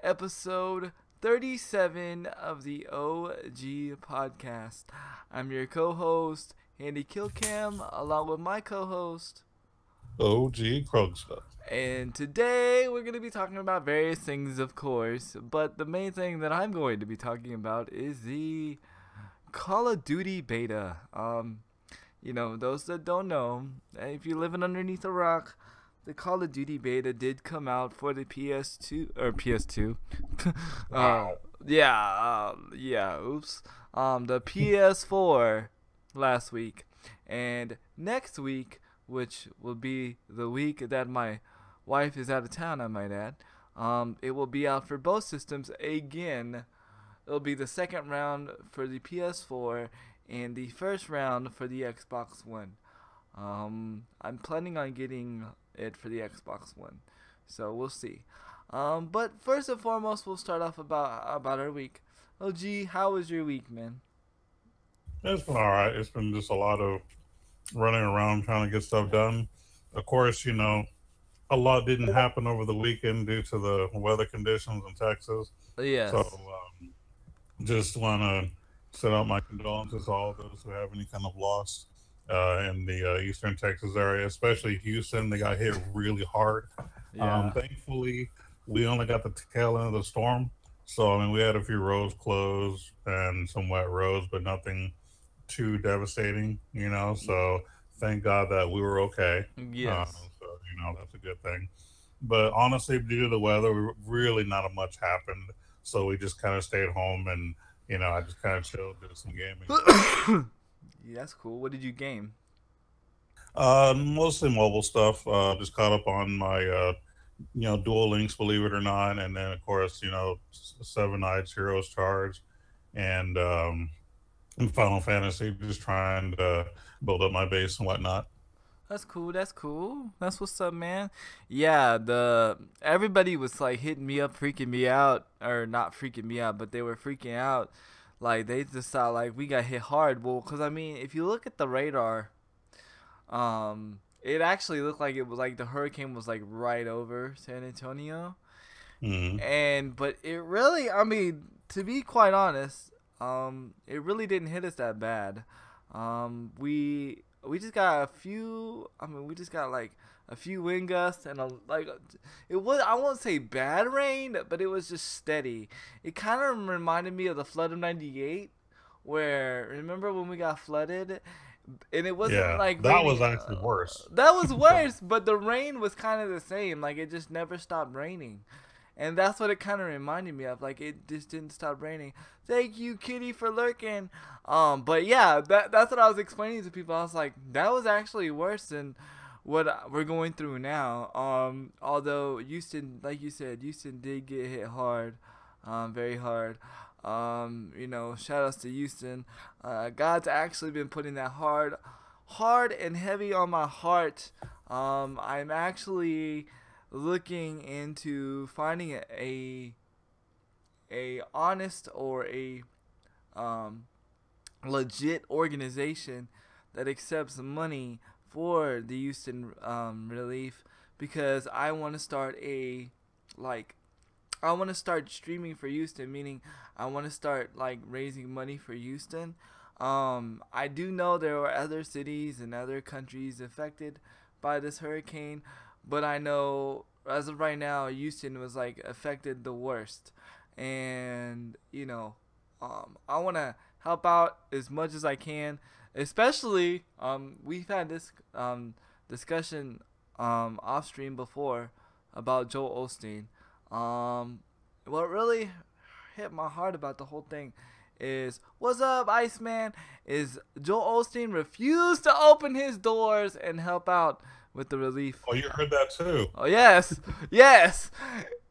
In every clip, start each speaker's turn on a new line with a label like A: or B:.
A: episode 37 of the OG podcast. I'm your co-host, Andy Kilcam, along with my co-host,
B: OG Krugstuff.
A: and today we're going to be talking about various things, of course, but the main thing that I'm going to be talking about is the Call of Duty beta. Those that don't know, if you're living underneath a rock, the Call of Duty beta did come out for the PS2 or PS2.
B: Wow.
A: Oops. The PS4 last week, and next week, which will be the week that my wife is out of town, I might add. It will be out for both systems again. It'll be the second round for the PS4 and the first round for the Xbox One. I'm planning on getting it for the Xbox One, so we'll see. But first and foremost, we'll start off about our week. OG, how was your week, man?
B: It's been all right. It's been just a lot of running around trying to get stuff done. Of course, a lot didn't happen over the weekend due to the weather conditions in Texas.
A: Yes.
B: So, just want to send out my condolences to all those who have any kind of loss in the eastern Texas area, especially Houston. They got hit really hard.
A: Yeah.
B: Thankfully, we only got the tail end of the storm. So, we had a few roads closed and some wet roads, but nothing too devastating, So, thank God that we were okay.
A: Yes.
B: That's a good thing. But honestly, due to the weather, really not much happened. So, we just kind of stayed home and, I just kind of chilled, did some gaming.
A: Yeah, that's cool. What did you game?
B: Mostly mobile stuff. Just caught up on my Dual Links, believe it or not, and then of course, Seven Knights Heroes Charge, and Final Fantasy. Just trying to build up my base and whatnot.
A: That's cool. That's cool. That's what's up, man. Yeah, everybody was like hitting me up, freaking me out, or not freaking me out, but they were freaking out. Like they just thought like we got hit hard. Well, cause if you look at the radar, it actually looked like it was like the hurricane was like right over San Antonio, but it really, to be quite honest, it really didn't hit us that bad. We just got a few. We just got like a few wind gusts and it was, I won't say bad rain, but it was just steady. It kind of reminded me of the flood of '98, where remember when we got flooded. And it wasn't like
B: that
A: raining.
B: was actually worse.
A: That was worse, but the rain was kind of the same. Like it just never stopped raining, and that's what it kind of reminded me of. Like it just didn't stop raining. Thank you, Kitty, for lurking. But yeah, that's what I was explaining to people. I was like, that was actually worse than what we're going through now. Although Houston, like you said, Houston did get hit hard, very hard. Shout outs to Houston. God's actually been putting that hard and heavy on my heart. I'm actually looking into finding a honest or a legit organization that accepts money for the Houston relief, because I want to start I want to start streaming for Houston, meaning I want to start like raising money for Houston. I do know there are other cities and other countries affected by this hurricane, but I know as of right now, Houston was like affected the worst, and I want to help out as much as I can. Especially, we've had this discussion off stream before about Joel Osteen. What really hit my heart about the whole thing is, what's up, Iceman? Is Joel Osteen refused to open his doors and help out with the relief.
B: Oh, you heard that too?
A: Oh, yes. Yes.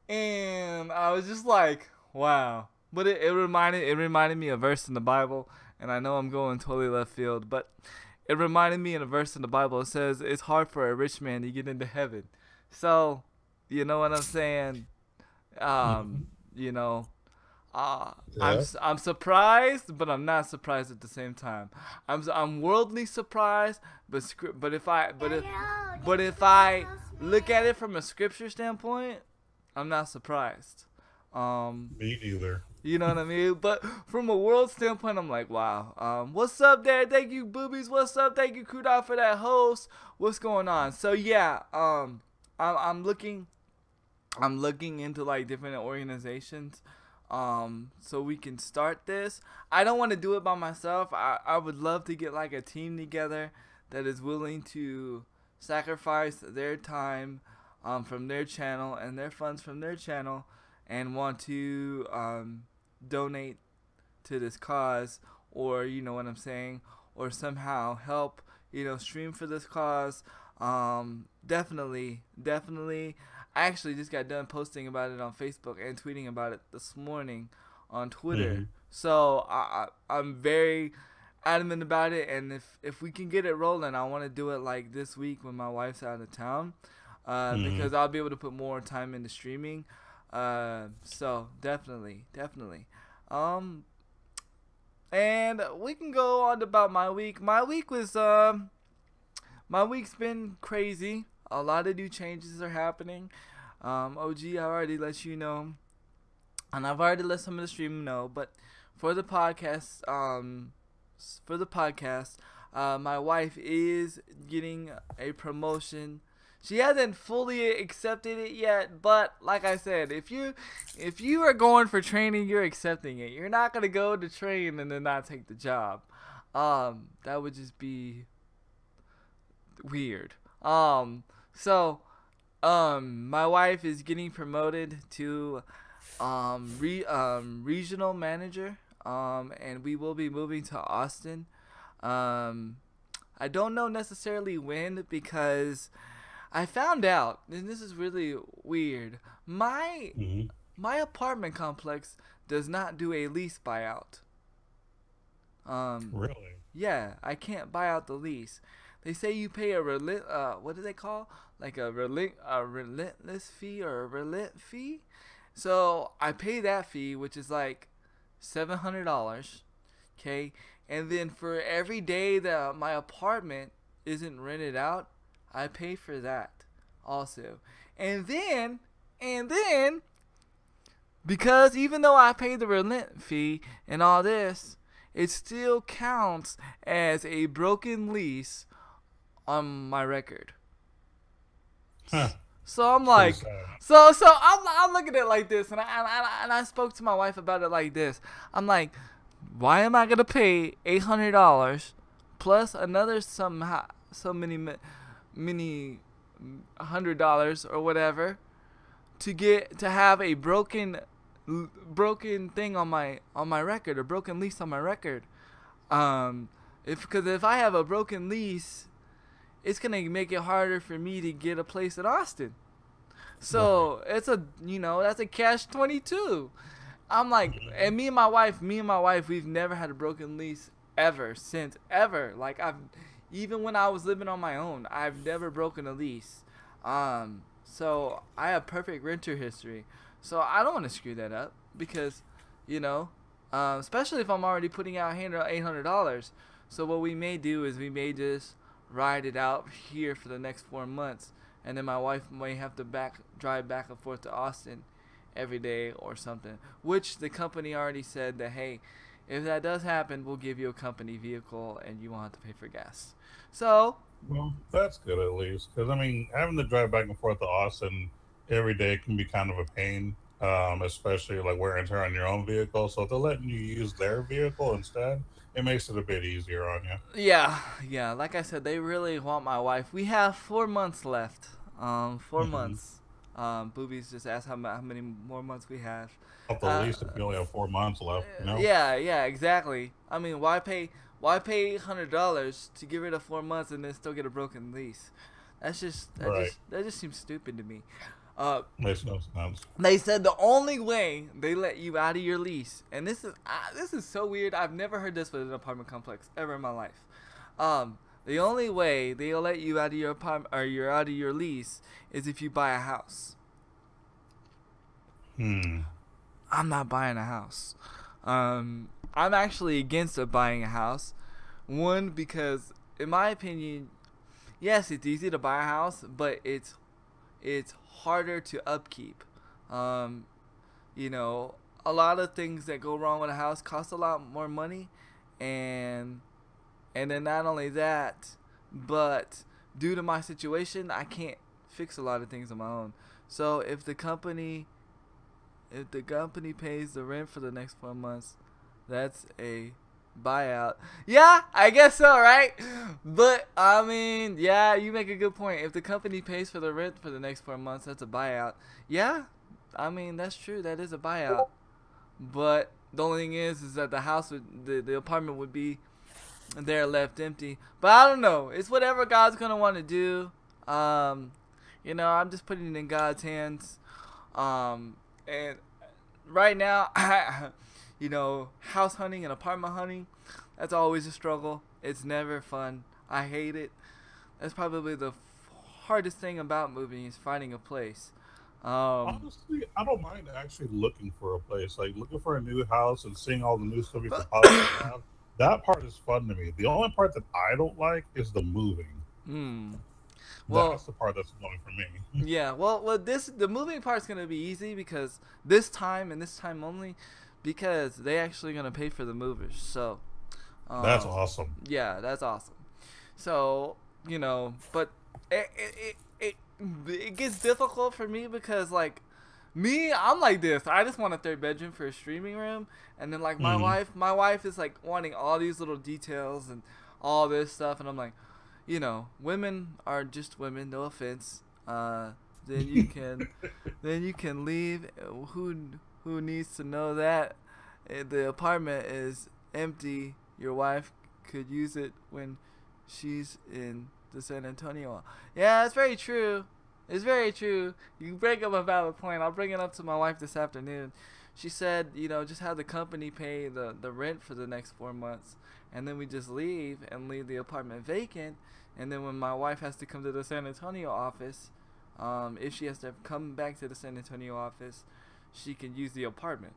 A: And I was just like, wow. But it reminded me of a verse in the Bible, and I know I'm going totally left field, but it reminded me of a verse in the Bible. It says, it's hard for a rich man to get into heaven. So, you know what I'm saying?
B: Yeah.
A: I'm surprised, but I'm not surprised at the same time. I'm worldly surprised, but if I look at it from a scripture standpoint, I'm not surprised.
B: Me either.
A: You know what I mean? But from a world standpoint, I'm like, wow. What's up there? Thank you, boobies. What's up? Thank you, Kuda, for that host. What's going on? So yeah, I'm looking into like different organizations, so we can start this. I don't want to do it by myself. I would love to get like a team together that is willing to sacrifice their time, from their channel and their funds from their channel, and want to donate to this cause, or you know what I'm saying, or somehow help, stream for this cause. Definitely. I actually just got done posting about it on Facebook and tweeting about it this morning on Twitter.
B: Mm-hmm.
A: So I'm very adamant about it, and if we can get it rolling, I want to do it like this week when my wife's out of town, because I'll be able to put more time into streaming. So definitely. And we can go on about my week. My week's been crazy. A lot of new changes are happening. OG, I already let you know, and I've already let some of the stream know. But for the podcast, my wife is getting a promotion. She hasn't fully accepted it yet, but like I said, if you are going for training, you're accepting it. You're not gonna go to train and then not take the job. That would just be weird. So my wife is getting promoted to regional manager, and we will be moving to Austin. I don't know necessarily when, because I found out, and this is really weird, my apartment complex does not do a lease buyout.
B: Really?
A: Yeah, I can't buy out the lease. They say you pay a what do they call? Like a relentless fee or a relent fee. So I pay that fee, which is like $700. Okay, and then for every day that my apartment isn't rented out, I pay for that also. And then because even though I pay the relent fee and all this, it still counts as a broken lease on my record.
B: Huh.
A: So I'm like, so I'm looking at it like this, and I spoke to my wife about it like this. I'm like, why am I gonna pay $800 plus another so many $100 or whatever to have a broken thing on my record, a broken lease on my record? Because if I have a broken lease, it's gonna make it harder for me to get a place in Austin. So it's that's a catch-22. I'm like, and me and my wife, we've never had a broken lease ever. Like even when I was living on my own, I've never broken a lease. So I have perfect renter history. So I don't want to screw that up, because, especially if I'm already putting out $800. So what we may do is we may just ride it out here for the next 4 months, and then my wife may have to drive back and forth to Austin every day or something, which the company already said that, hey, if that does happen, we'll give you a company vehicle and you won't have to pay for gas. So,
B: well, that's good at least, because I mean, having to drive back and forth to Austin every day can be kind of a pain, especially like wear and tear on your own vehicle. So if they're letting you use their vehicle instead, it makes it a bit easier on you.
A: Yeah. Like I said, they really want my wife. We have 4 months left. 4 months. Boobies just asked how many more months we have.
B: At the least, if you only have 4 months left,
A: Yeah, exactly. I mean, why pay $800 to get rid of 4 months and then still get a broken lease? That just seems stupid to me.
B: Makes no sense.
A: They said the only way they let you out of your lease, and this is so weird. I've never heard this with an apartment complex ever in my life. The only way they'll let you out of your apartment or you're out of your lease is if you buy a house. I'm not buying a house. I'm actually against buying a house. One, because in my opinion, yes, it's easy to buy a house, but it's harder to upkeep. you know, a lot of things that go wrong with a house cost a lot more money, and then not only that, but due to my situation, I can't fix a lot of things on my own. So if the company pays the rent for the next 4 months, that's a buyout. Yeah, I guess so, right? But I mean, yeah, you make a good point. If the company pays for the rent for the next 4 months, that's a buyout. Yeah, I mean that's true. That is a buyout. But the only thing is that the house would, the apartment would be there left empty. But I don't know. It's whatever God's gonna want to do. Um, I'm just putting it in God's hands. And right now, house hunting and apartment hunting, that's always a struggle. It's never fun. I hate it. That's probably the hardest thing about moving is finding a place. Um,
B: Honestly, I don't mind actually looking for a place, like looking for a new house and seeing all the new stuff you can possibly have. That part is fun to me. The only part that I don't like is the moving.
A: hmm. Well,
B: That's the part that's annoying for me.
A: yeah. Well, the moving part's gonna be easy because this time and this time only, because they actually gonna pay for the movers. So,
B: That's
A: um,
B: awesome.
A: yeah, that's awesome. So but it it, it it gets difficult for me because like me, I'm like this. I just want a third bedroom for a streaming room, and then like my
B: Hmm.
A: wife, my wife is like wanting all these little details and all this stuff, and I'm like, women are just women. No offense. Then you can, then you can leave. Who needs to know that the apartment is empty? Your wife could use it when she's in the San Antonio. Yeah, it's very true. It's very true. You bring up a valid point. I'll bring it up to my wife this afternoon. She said, just have the company pay the rent for the next 4 months, and then we just leave and leave the apartment vacant. And then when my wife has to come to the San Antonio office, if she has to come back to the San Antonio office, she can use the apartment,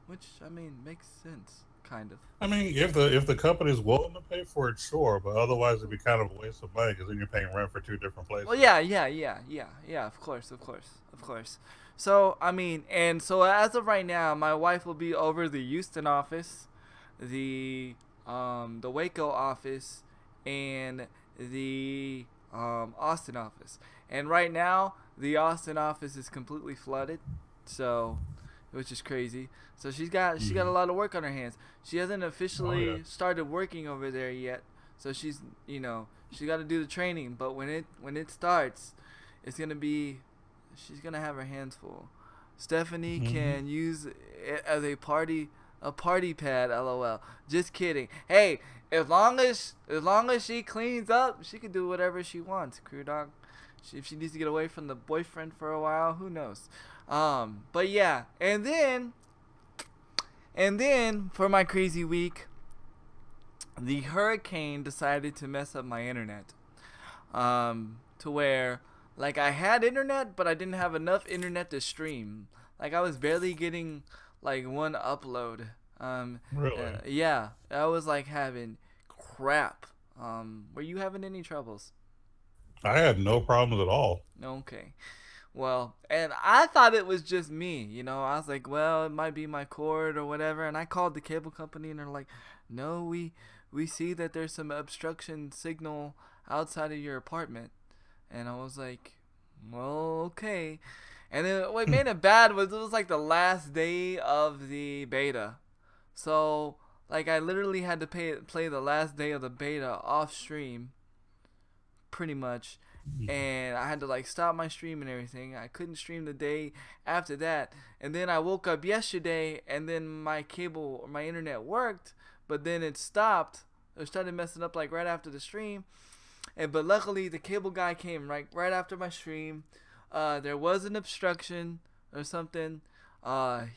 A: which I mean makes sense, kind of.
B: I mean, if the company's willing to pay for it, sure, but otherwise it'd be kind of a waste of money because then you're paying rent for two different
A: Well,
B: places.
A: yeah. Of course, of course, of course. So I mean, and so as of right now, my wife will be over the Houston office, the Waco office, and the Austin office. And right now, the Austin office is completely flooded, so which is crazy. So she got a
B: Hmm.
A: lot of work on her hands. She hasn't
B: Oh yeah.
A: officially started working over there yet, so she got to do the training. But when it starts, it's gonna be she's gonna have her hands full. Stephanie
B: Hmm.
A: can use it as a party pad. LOL. Just kidding. Hey, as long as she cleans up, she can do whatever she wants. Crew dog. If she needs to get away from the boyfriend for a while, who knows? But yeah, and then for my crazy week, the hurricane decided to mess up my internet. To where like I had internet, but I didn't have enough internet to stream. Like I was barely getting like one upload.
B: Really.
A: Yeah, I was like having crap. Were you having any troubles?
B: I had no problems at all.
A: Okay. Well, and I thought it was just me, I was like, well, it might be my cord or whatever, and I called the cable company, and they're like, no, we see that there's some obstruction signal outside of your apartment, and I was like, well, okay. And then what made it bad was it was like the last day of the beta, so like I literally had to play the last day of the beta off stream pretty much, and I had to like stop my stream and everything. I couldn't stream the day after that, and then I woke up yesterday, and then my cable or my internet worked, but then it stopped. It started messing up like right after the stream, and but luckily the cable guy came right after my stream. There was an obstruction or something.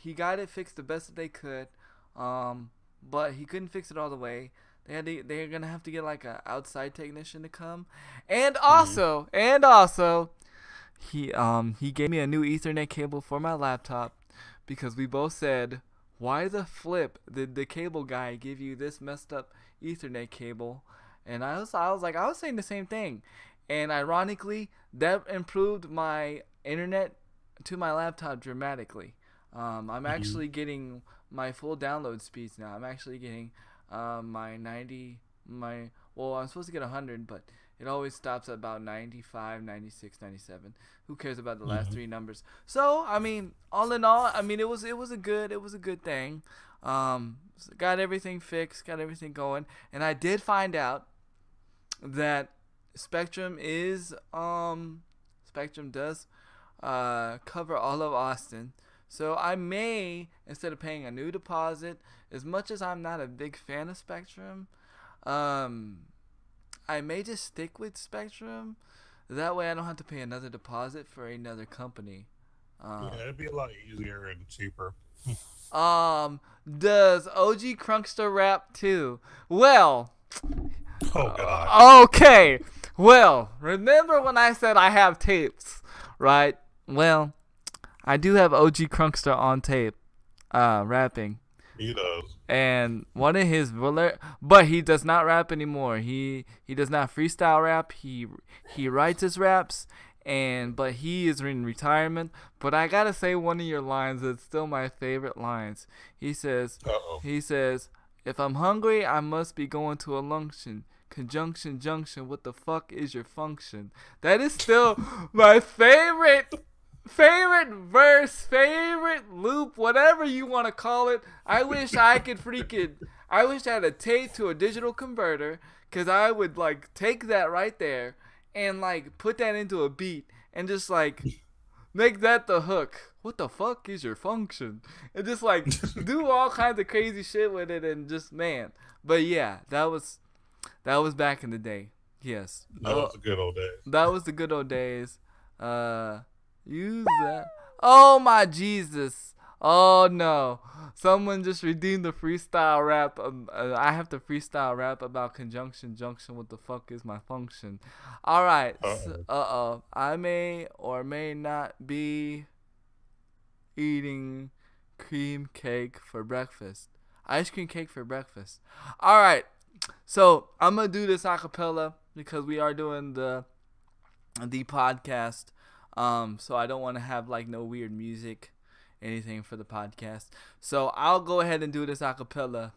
A: He got it fixed the best that they could, but he couldn't fix it all the way. They're gonna have to get like a outside technician to come, and
B: Hmm.
A: also he gave me a new Ethernet cable for my laptop because we both said, why the flip did the cable guy give you this messed up Ethernet cable? And I was saying the same thing, and ironically that improved my internet to my laptop dramatically. I'm
B: Mhm.
A: actually getting my full download speeds now. I'm actually getting my 90, my, well, I'm supposed to get 100, but it always stops at about 95, 96, 97. Who cares about the last
B: Mhm.
A: three numbers? So, I mean, all in all, I mean, it was a good thing. Got everything fixed, got everything going, and I did find out that Spectrum is Spectrum does cover all of Austin. So I may, instead of paying a new deposit, as much as I'm not a big fan of Spectrum, um, I may just stick with Spectrum. That way I don't have to pay another deposit for another company.
B: Yeah,
A: Um,
B: it'd be a lot easier and cheaper.
A: does OG Crunkster rap too? Well,
B: Oh God.
A: okay. Well, remember when I said I have tapes, right? Well, I do have OG Crunkster on tape, rapping,
B: He does.
A: and one of his but he does not rap anymore. He does not freestyle rap. He writes his raps, and but he is in retirement. But I gotta say one of your lines that's still my favorite lines. He says,
B: Uh-oh.
A: he says, if I'm hungry, I must be going to a luncheon. Conjunction junction, what the fuck is your function? That is still my favorite verse, favorite loop, whatever you want to call it. I wish I could freaking. I wish I had a tape to a digital converter, cause I would like take that right there and like put that into a beat and just like make that the hook. What the fuck is your function? And just like do all kinds of crazy shit with it and just man. But yeah, that was back in the day. Yes.
B: No, it's a good old days.
A: That was the good old days. Uh, use that. Oh my Jesus. Oh no. Someone just redeemed the freestyle rap. I have to freestyle rap about conjunction junction. What the fuck is my function? All right.
B: Uh-oh.
A: I may or may not be eating cream cake for breakfast. Ice cream cake for breakfast. All right. So I'm gonna do this acapella because we are doing the podcast. So I don't want to have like no weird music, anything for the podcast. So I'll go ahead and do this acapella.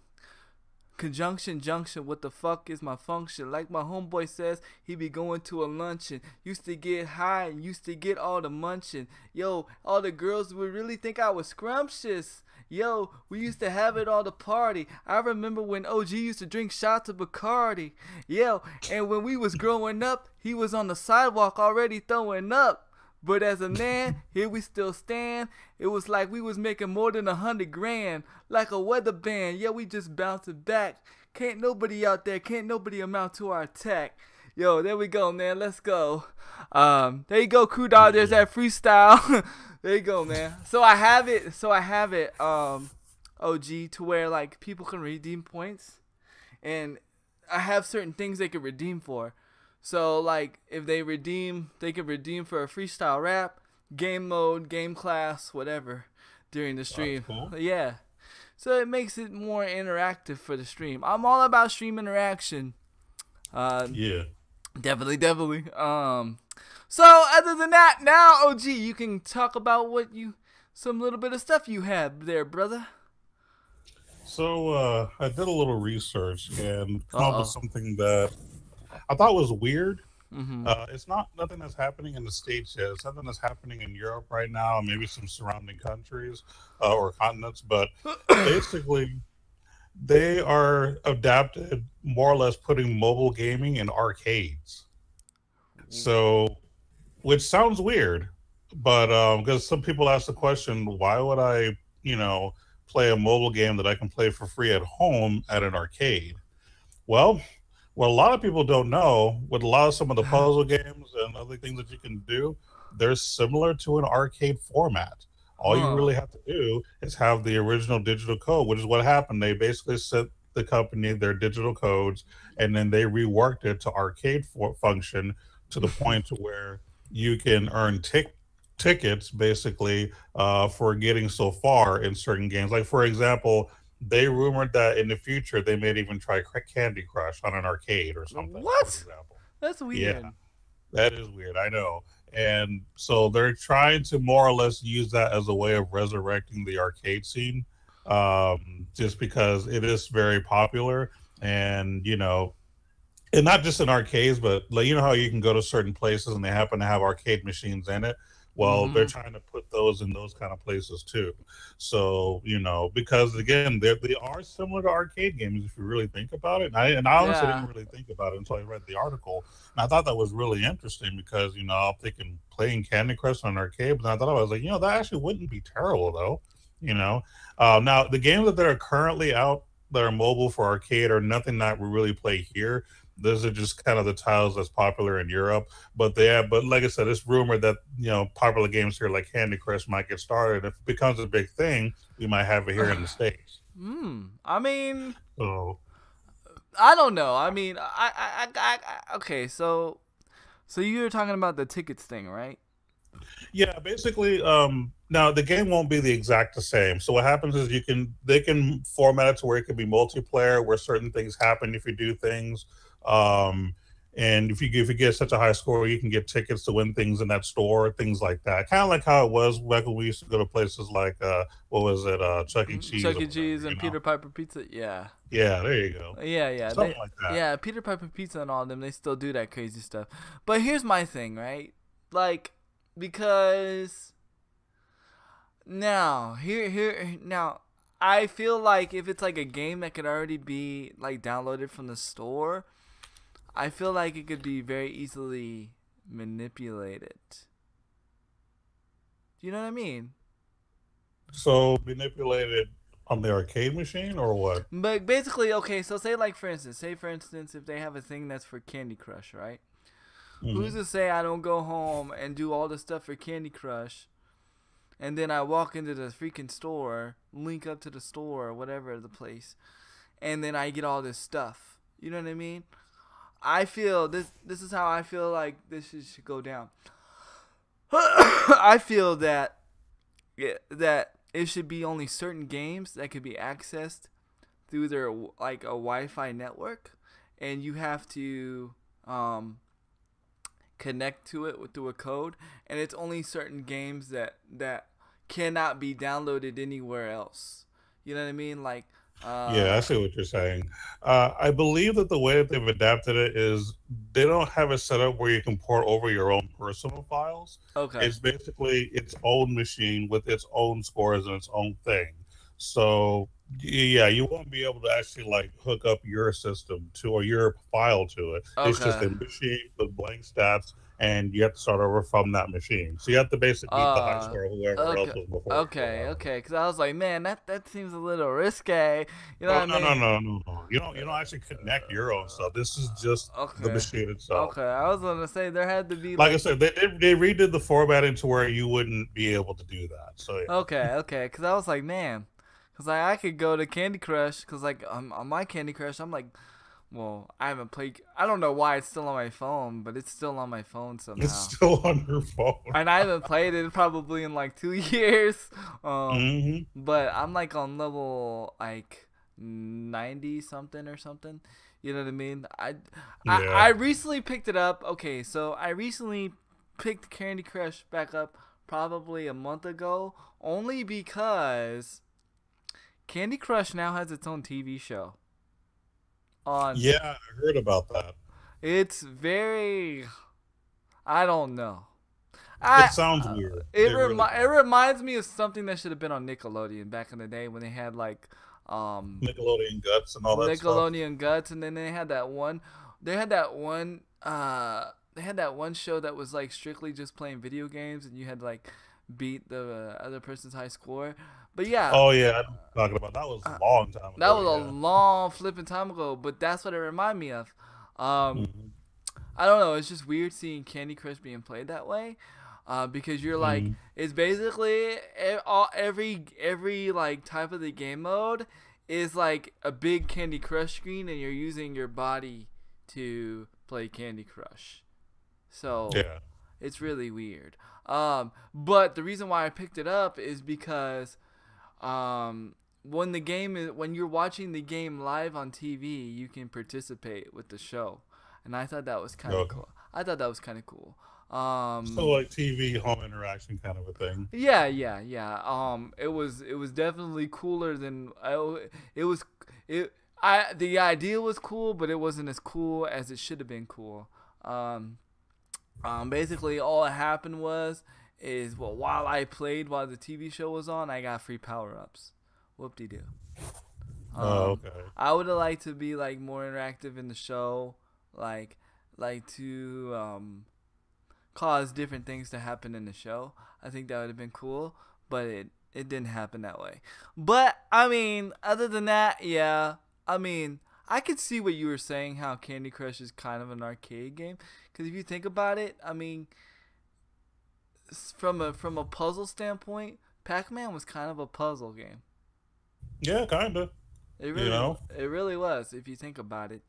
A: Conjunction junction, what the fuck is my function? Like my homeboy says, he be going to a luncheon. Used to get high and used to get all the munching. Yo, all the girls would really think I was scrumptious. Yo, we used to have it all the party. I remember when OG used to drink shots of Bacardi. Yo, and when we was growing up, he was on the sidewalk already throwing up. But as a man, here we still stand. It was like we was making more than 100 grand, like a weather band. Yeah, we just bouncing back. Can't nobody out there, can't nobody amount to our attack. Yo, there we go, man. Let's go. There you go, Crew Dog. There's
B: Yeah.
A: that freestyle. There you go, man. So I have it. OG, to where like people can redeem points, and I have certain things they can redeem for. So like if they redeem, they can redeem for a freestyle rap, game mode, game class, whatever during the
B: That's
A: stream.
B: cool.
A: Yeah. So it makes it more interactive for the stream. I'm all about stream interaction. Uh,
B: Yeah.
A: definitely. So other than that, now OG, you can talk about some little bit of stuff you had there, brother.
B: So I did a little research and
A: Uh
B: come up with
A: oh.
B: something that I thought was weird.
A: Mhm.
B: It's not nothing that's happening in the States yet. It's something that's happening in Europe right now, and maybe some surrounding countries or continents. But basically, they are adapted more or less putting mobile gaming in arcades. So, which sounds weird, but because some people ask the question, why would I, you know, play a mobile game that I can play for free at home at an arcade? Well, what a lot of people don't know, with a lot of some of the puzzle games and other things that you can do, they're similar to an arcade format. All you
A: Huh.
B: really have to do is have the original digital code, which is what happened. They basically sent the company their digital codes, and then they reworked it to arcade function to the point to where you can earn tickets basically for getting so far in certain games. Like for example, they rumored that in the future they may even try Candy Crush on an arcade or something. For
A: What?
B: example,
A: That's
B: yeah,
A: weird.
B: that is weird. I know. And so they're trying to more or less use that as a way of resurrecting the arcade scene, just because it is very popular. And, and not just in arcades, but like how you can go to certain places and they happen to have arcade machines in it. Well, they're
A: Mm-hmm.
B: trying to put those in those kind of places too. So because again, they are similar to arcade games if you really think about it. And I honestly
A: Yeah.
B: didn't really think about it until I read the article, and I thought that was really interesting because I'm thinking playing Candy Crush on arcade, but I thought I was like, that actually wouldn't be terrible though. You know, now the games that are currently out that are mobile for arcade are nothing that we really play here. Those are just kind of the titles that's popular in Europe. But like I said, it's rumored that popular games here like Candy Crush might get started. If it becomes a big thing, we might have it here in the states.
A: I mean,
B: So
A: I don't know. I mean, okay. So you were talking about the tickets thing, right?
B: yeah, basically, now the game won't be the exact the same. So what happens is they can format it to where it can be multiplayer, where certain things happen if you do things. Um, and if you get such a high score, you can get tickets to win things in that store, things like that. Kind of like how it was back when we used to go to places like what was it, Chuck E. Cheese
A: Chuck
B: or
A: E.
B: whatever,
A: Cheese and Peter Piper Pizza. Yeah.
B: Yeah, there you go.
A: Yeah.
B: Something like that.
A: Yeah, Peter Piper Pizza and all of them, they still do that crazy stuff. But here's my thing, right? Like, because now, I feel like if it's like a game that could already be like downloaded from the store, I feel like it could be very easily manipulated. Do you know what I mean?
B: So manipulated on the arcade machine or what?
A: But basically, okay, so say for instance, if they have a thing that's for Candy Crush, right? Who's
B: Hmm.
A: to say I don't go home and do all the stuff for Candy Crush, and then I walk into the freaking store, link up to the store or whatever the place, and then I get all this stuff. You know what I mean? I feel this is how I feel like this should go down. I feel that that it should be only certain games that could be accessed through their like a Wi-Fi network, and you have to connect to it through a code, and it's only certain games that cannot be downloaded anywhere else. You know what I mean? Like,
B: Yeah, I
A: uh,
B: see what you're saying. I believe that the way that they've adapted it is they don't have it set up where you can port over your own personal files.
A: okay,
B: It's basically its own machine with its own scores and its own thing. So yeah, you won't be able to actually like hook up your system to or your file to it. It's just
A: okay.
B: a machine with blank stats, and you have to start over from that machine. So you have to basically beat the high
A: Uh,
B: score of whoever else
A: okay,
B: was before you or
A: okay,
B: whatever.
A: okay. Because I was like, man, that seems a little risque. You know what
B: Oh
A: I
B: no no
A: mean?
B: no no no! You don't actually connect your own stuff. This is just the
A: Okay,
B: machine itself.
A: okay. I was gonna say there had to be
B: Like I
A: like,
B: said, they redid the formatting to where you wouldn't be able to do that. So yeah.
A: okay. Because I was like, man, because I could go to Candy Crush. Because like on my Candy Crush, I'm like, well, I haven't played. I don't know why it's still on my phone, but it's still on my phone
B: It's
A: somehow.
B: still on your phone.
A: And I haven't played it probably in like 2 years.
B: Hmm.
A: But I'm like on level like 90 something or something. You know what I mean?
B: Yeah.
A: I recently picked it up. Okay, so I recently picked Candy Crush back up probably a month ago, only because Candy Crush now has its own TV show on.
B: Yeah, I heard about that.
A: It's very, I don't know.
B: It
A: I
B: sounds weird. It really
A: it
B: does.
A: reminds me of something that should have been on Nickelodeon back in the day when they had like
B: Nickelodeon guts and all that stuff.
A: Nickelodeon Guts, and then they had that one show that was like strictly just playing video games, and you had to, like beat the other person's high score. But yeah,
B: Oh yeah, I know what you're talking about. That was
A: uh,
B: a long time
A: that
B: ago.
A: was a
B: Yeah.
A: long flipping time ago, but that's what it reminded me of. Um,
B: Hmm.
A: I don't know. It's just weird seeing Candy Crush being played that way, because you're like,
B: Hmm.
A: it's basically every like type of the game mode is like a big Candy Crush screen, and you're using your body to play Candy Crush. So
B: Yeah.
A: it's really weird. But the reason why I picked it up is because when you're watching the game live on TV, you can participate with the show, and I thought that was kind of
B: Okay.
A: cool. I thought that was kind of cool.
B: So like TV home interaction kind of a thing.
A: Yeah, yeah, yeah. It was definitely cooler than it was. It the idea was cool, but it wasn't as cool as it should have been cool. Um, Basically, all that happened was is well, while the TV show was on, I got free power ups. Whoop de doo.
B: Oh,
A: Um,
B: okay.
A: I would have liked to be like more interactive in the show, like to cause different things to happen in the show. I think that would have been cool, but it didn't happen that way. But I mean, other than that, yeah. I mean, I could see what you were saying. How Candy Crush is kind of an arcade game, because if you think about it, I mean, from a puzzle standpoint, Pac-Man was kind of a puzzle game.
B: Yeah, kind of.
A: It
B: You
A: really
B: know.
A: it really was if you think about it.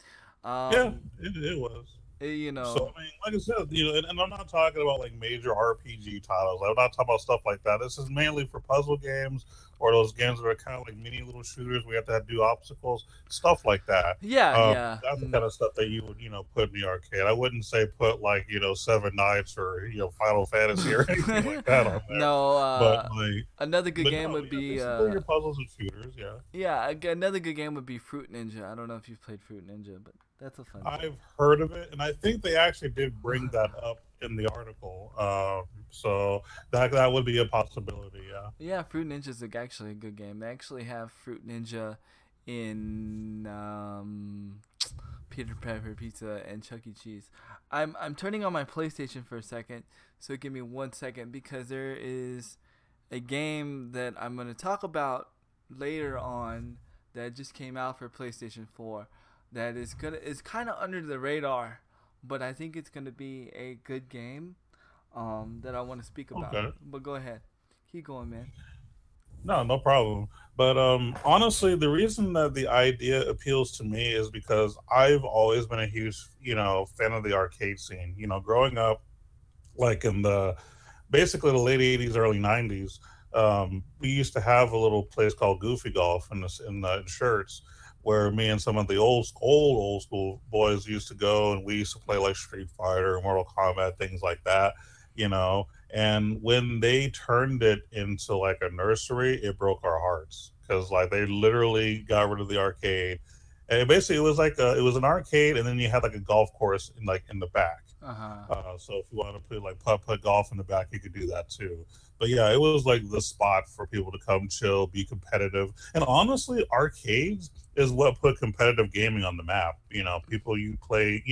B: Yeah,
A: Um,
B: it was.
A: you
B: So
A: know,
B: I mean, like I said, and I'm not talking about like major RPG titles. I'm not talking about stuff like that. This is mainly for puzzle games or those games that are kind of like mini little shooters. We have to do obstacles, stuff like that.
A: yeah, yeah.
B: That's the kind of stuff that you would put in the arcade. I wouldn't say put like Seven Nights or Final Fantasy or anything like that on there.
A: No,
B: But like,
A: another good
B: but
A: game
B: no,
A: would
B: yeah,
A: be
B: basically your puzzles and shooters. Yeah.
A: another good game would be Fruit Ninja. I don't know if you've played Fruit Ninja, but that's a fun game.
B: I've heard of it, and I think they actually did bring that up in the article. So that would be a possibility. Yeah.
A: Yeah, Fruit Ninja is actually a good game. They actually have Fruit Ninja in Peter Pepper Pizza and Chuck E. Cheese. I'm turning on my PlayStation for a second, so give me 1 second because there is a game that I'm going to talk about later on that just came out for PlayStation 4 that is kind of under the radar, but I think it's gonna be a good game that I want to speak about.
B: Okay.
A: But go ahead, keep going, man.
B: No, no problem. But honestly, the reason that the idea appeals to me is because I've always been a huge, fan of the arcade scene. Growing up, like in the basically the late '80s, early '90s, we used to have a little place called Goofy Golf in Shirts, where me and some of the old school boys used to go, and we used to play like Street Fighter, Mortal Kombat, things like that. And when they turned it into like a nursery, it broke our hearts because like they literally got rid of the arcade. And basically, it was an arcade, and then you had like a golf course in the back.
A: Uh huh.
B: So if you want to play like putt golf in the back, you could do that too. But yeah, it was like the spot for people to come chill, be competitive, and honestly, arcades is what put competitive gaming on the map. People you play,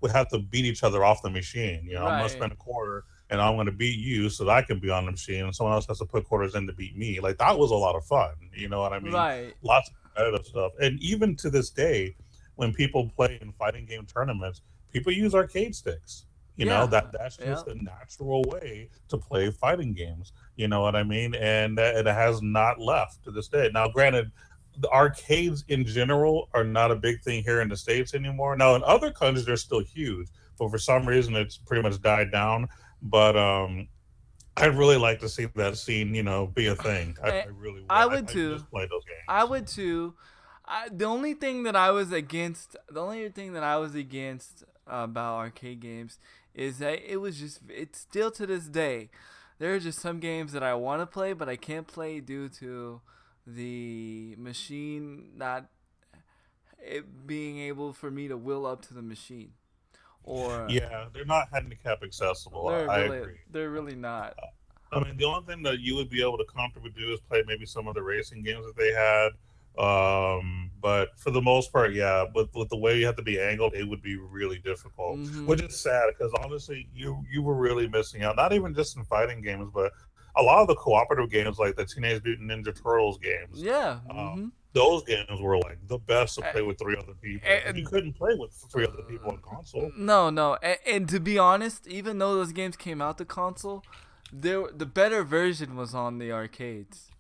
B: would have to beat each other off the machine. I'm gonna
A: Right.
B: spend a quarter and I'm gonna beat you so that I can be on the machine, and someone else has to put quarters in to beat me. Like that was a lot of fun. You know what I mean?
A: Right.
B: Lots of competitive stuff, and even to this day, when people play in fighting game tournaments, people use arcade sticks.
A: Yeah.
B: That's
A: Yeah.
B: just a natural way to play fighting games. You know what I mean? And it has not left to this day. Now, granted, the arcades in general are not a big thing here in the States anymore. Now, in other countries, they're still huge, but for some reason, it's pretty much died down. But I'd really like to see that scene, be a thing.
A: Eh,
B: I really would.
A: I would
B: I miss
A: too.
B: playing those
A: I
B: games.
A: would too. The only thing that I was against, about arcade games is that it's still to this day. There are just some games that I want to play, but I can't play due to the machine not it being able for me to will up to the machine. Or
B: Yeah, they're not handicap accessible. I agree.
A: they're really not.
B: I mean, the only thing that you would be able to comfortably do is play maybe some of the racing games that they had. But for the most part, yeah, with the way you have to be angled, it would be really difficult,
A: Mhm.
B: which is sad because honestly, you were really missing out. Not even just in fighting games, but a lot of the cooperative games, like the Teenage Mutant Ninja Turtles games.
A: Yeah.
B: Um,
A: Mhm.
B: those games were like the best to
A: Uh,
B: play with three other people, and you
A: And,
B: couldn't play with three other people on console.
A: no, no. And to be honest, even though those games came out to console, the better version was on the arcades.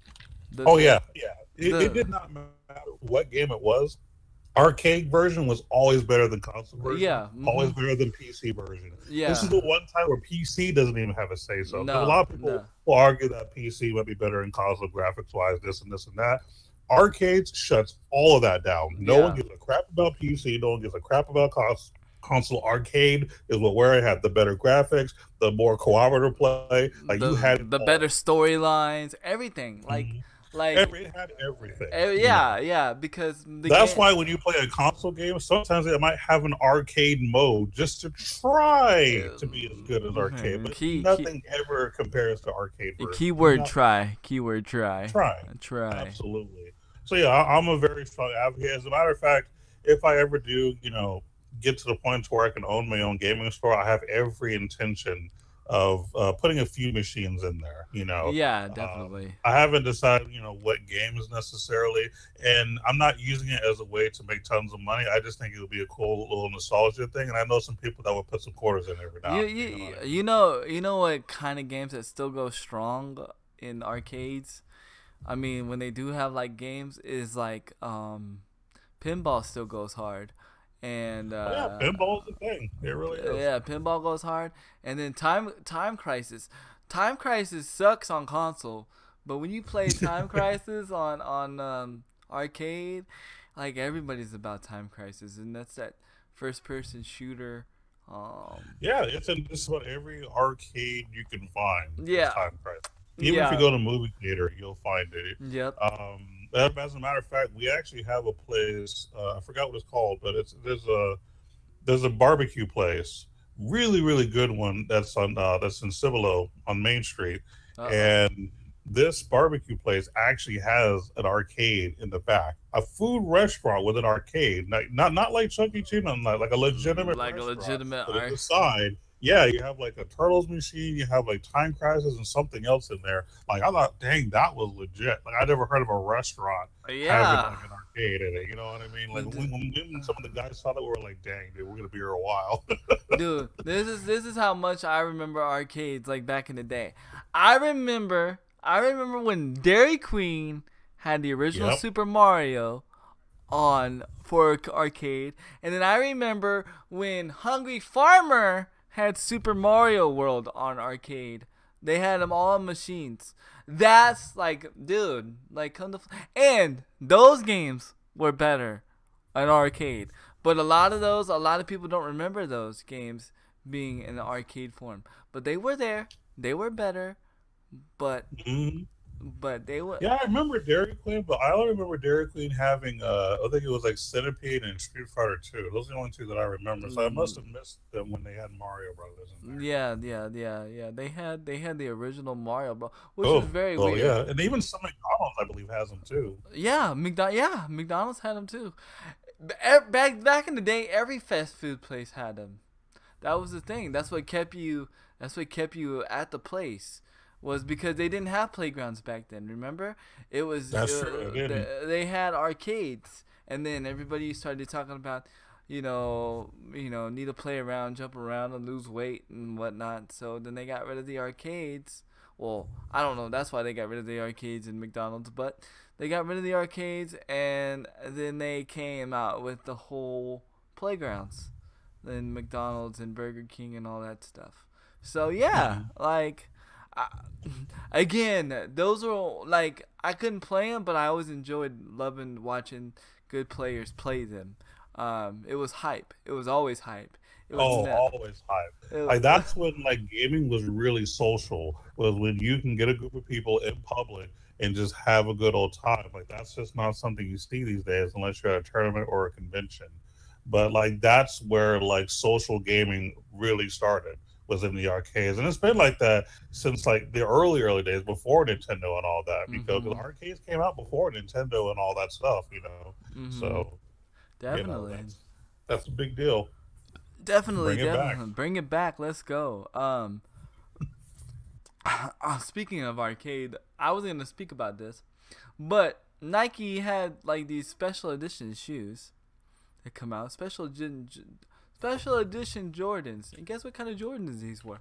B: Oh
A: The
B: yeah, yeah. It
A: the
B: did not matter what game it was. Arcade version was always better than console version.
A: yeah.
B: Always
A: Mhm.
B: better than PC version. This is
A: Yeah.
B: the one time where PC doesn't even have a say so. Because a
A: No.
B: lot of people
A: No.
B: will argue that PC might be better in console graphics wise, this and that. Arcades shuts all of that down. No one
A: Yeah.
B: gives a crap about PC. No one gives a crap about console arcade is where it had the better graphics, the more cooperative play. Like you had it
A: The better
B: all.
A: storylines, everything.
B: Mhm.
A: Like
B: It had everything.
A: yeah, yeah, because the
B: That's
A: game.
B: why when you play a console game, sometimes it might have an arcade mode just to try to be as good as arcade, but nothing ever compares to arcade version.
A: Keyword try. Keyword try.
B: Try.
A: Try.
B: Absolutely. So yeah, I'm a very strong advocate. As a matter of fact, if I ever do, get to the point where I can own my own gaming store, I have every intention of putting a few machines in there.
A: Yeah, definitely.
B: I haven't decided, what games necessarily, and I'm not using it as a way to make tons of money. I just think it would be a cool little nostalgia thing, and I know some people that would put some quarters in every now.
A: You know what kind of games that still go strong in arcades? I mean, when they do have like games, is like pinball still goes hard, and
B: yeah, pinball's a thing. It really is.
A: Yeah, pinball goes hard, and then Time Crisis. Time Crisis sucks on console, but when you play Time Crisis on arcade, like everybody's about Time Crisis, and that's that first person shooter.
B: Yeah, it's in just about every arcade you can find.
A: Yeah.
B: Time Crisis. Even if you go to a movie theater, you'll find it.
A: Yep.
B: As a matter of fact, we actually have a place. I forgot what it's called, but there's a barbecue place, really really good one that's in Cibolo on Main Street, and this barbecue place actually has an arcade in the back, a food restaurant with an arcade, not like Chuck E. Cheese, like a legitimate but on the side. Yeah, you have like a Turtles machine, you have like Time Crisis and something else in there. Like I thought, dang, that was legit. Like I never heard of a restaurant having like an arcade in it. You know what I mean? Like when some of the guys saw that, we were like, dang, dude, we're gonna be here a while.
A: Dude, this is how much I remember arcades like back in the day. I remember when Dairy Queen had the original Super Mario for arcade, and then I remember when Hungry Farmer had Super Mario World on arcade. They had them all on machines. That's like, dude, like and those games were better on arcade. But a lot of people don't remember those games being in the arcade form. But they were there. They were better. But but they were.
B: Yeah, I remember Dairy Queen, but I only remember Dairy Queen having I think it was like Centipede and Street Fighter 2. Those are the only two that I remember. So I must have missed them when they had Mario Brothers in
A: there. Yeah. They had the original Mario Bros, which was very weird.
B: Yeah, and even some McDonald's I believe has them too.
A: Yeah, McDonald's had them too. Back in the day, every fast food place had them. That was the thing. That's what kept you at the place. Was because they didn't have playgrounds back then. Remember, true. They had arcades, and then everybody started talking about, need to play around, jump around, and lose weight and whatnot. So then they got rid of the arcades. Well, I don't know. That's why they got rid of the arcades in McDonald's, but they got rid of the arcades, and then they came out with the whole playgrounds, then McDonald's and Burger King and all that stuff. So yeah, like. Again, those were like I couldn't play them, but I always enjoyed loving watching good players play them. It was hype. It was always hype.
B: Always hype. Like that's when like gaming was really social. Was when you can get a group of people in public and just have a good old time. Like that's just not something you see these days unless you're at a tournament or a convention. But like that's where like social gaming really started. Was in the arcades, and it's been like that since like the early days before Nintendo and all that, because the arcades came out before Nintendo and all that stuff, So
A: definitely,
B: that's a big deal.
A: Definitely, bring it back. Let's go. Speaking of arcade, I wasn't gonna speak about this, but Nike had like these special edition shoes that come out, special edition Jordans, and guess what kind of Jordans these were?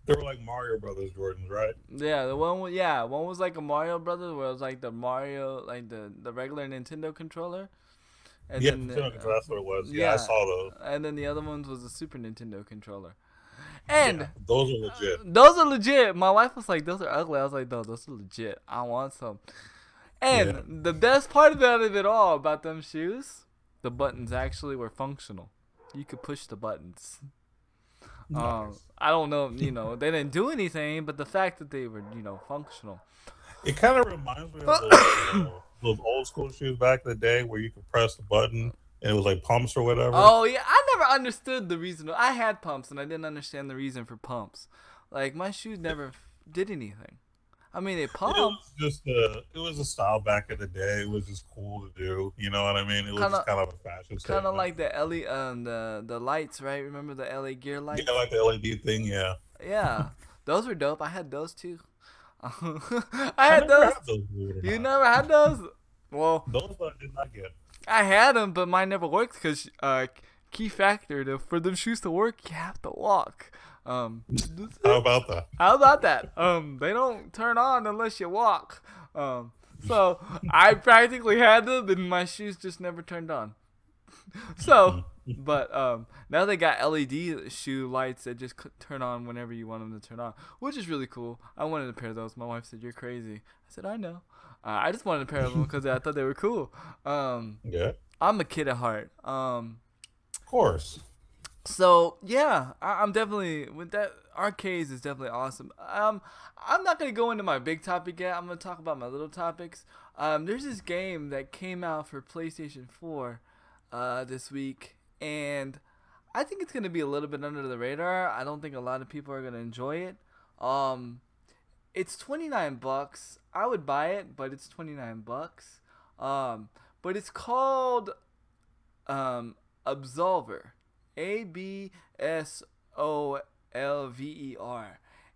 B: They were like Mario Brothers Jordans, right?
A: Yeah, one was like a Mario Brothers, where it was like the Mario, like the regular Nintendo controller.
B: And then, that's what it was. Yeah, I saw those.
A: And then the other ones was a Super Nintendo controller. And
B: those are legit.
A: Those are legit. My wife was like, "Those are ugly." I was like, "No, those are legit. I want some." And the best part about it all, about them shoes, the buttons actually were functional. You could push the buttons.
B: Nice.
A: I don't know, they didn't do anything, but the fact that they were, functional.
B: It kind of reminds me of those old school shoes back in the day where you could press the button and it was like pumps or whatever.
A: Oh yeah, I never understood the reason. I had pumps and I didn't understand the reason for pumps. Like my shoes never did anything. I mean, they pump.
B: It was a style back in the day. It was just cool to do. You know what I mean? It was
A: Kind
B: just
A: of,
B: kind of a fashion
A: kind of
B: statement.
A: like the the lights, right? Remember the LA Gear lights?
B: Yeah, like the LED thing. Yeah.
A: Yeah, those were dope. I had those too. I
B: I
A: had
B: never
A: those.
B: had those, believe it or
A: You
B: not.
A: never had those? Well,
B: Those I did not get.
A: I had them, but mine never worked because key factor for them shoes to work, you have to walk.
B: How about that?
A: How about that? They don't turn on unless you walk. So I practically had them, and my shoes just never turned on. So, but now they got LED shoe lights that just turn on whenever you want them to turn on, which is really cool. I wanted a pair of those. My wife said, "You're crazy." I said, "I know." I just wanted a pair of them because I thought they were cool.
B: Yeah.
A: I'm a kid at heart.
B: Of course.
A: So yeah, I'm definitely with that. Arcades is definitely awesome. I'm not gonna go into my big topic yet. I'm gonna talk about my little topics. There's this game that came out for PlayStation 4, this week, and I think it's gonna be a little bit under the radar. I don't think a lot of people are gonna enjoy it. It's $29. I would buy it, but it's $29. But it's called Absolver. Absolver.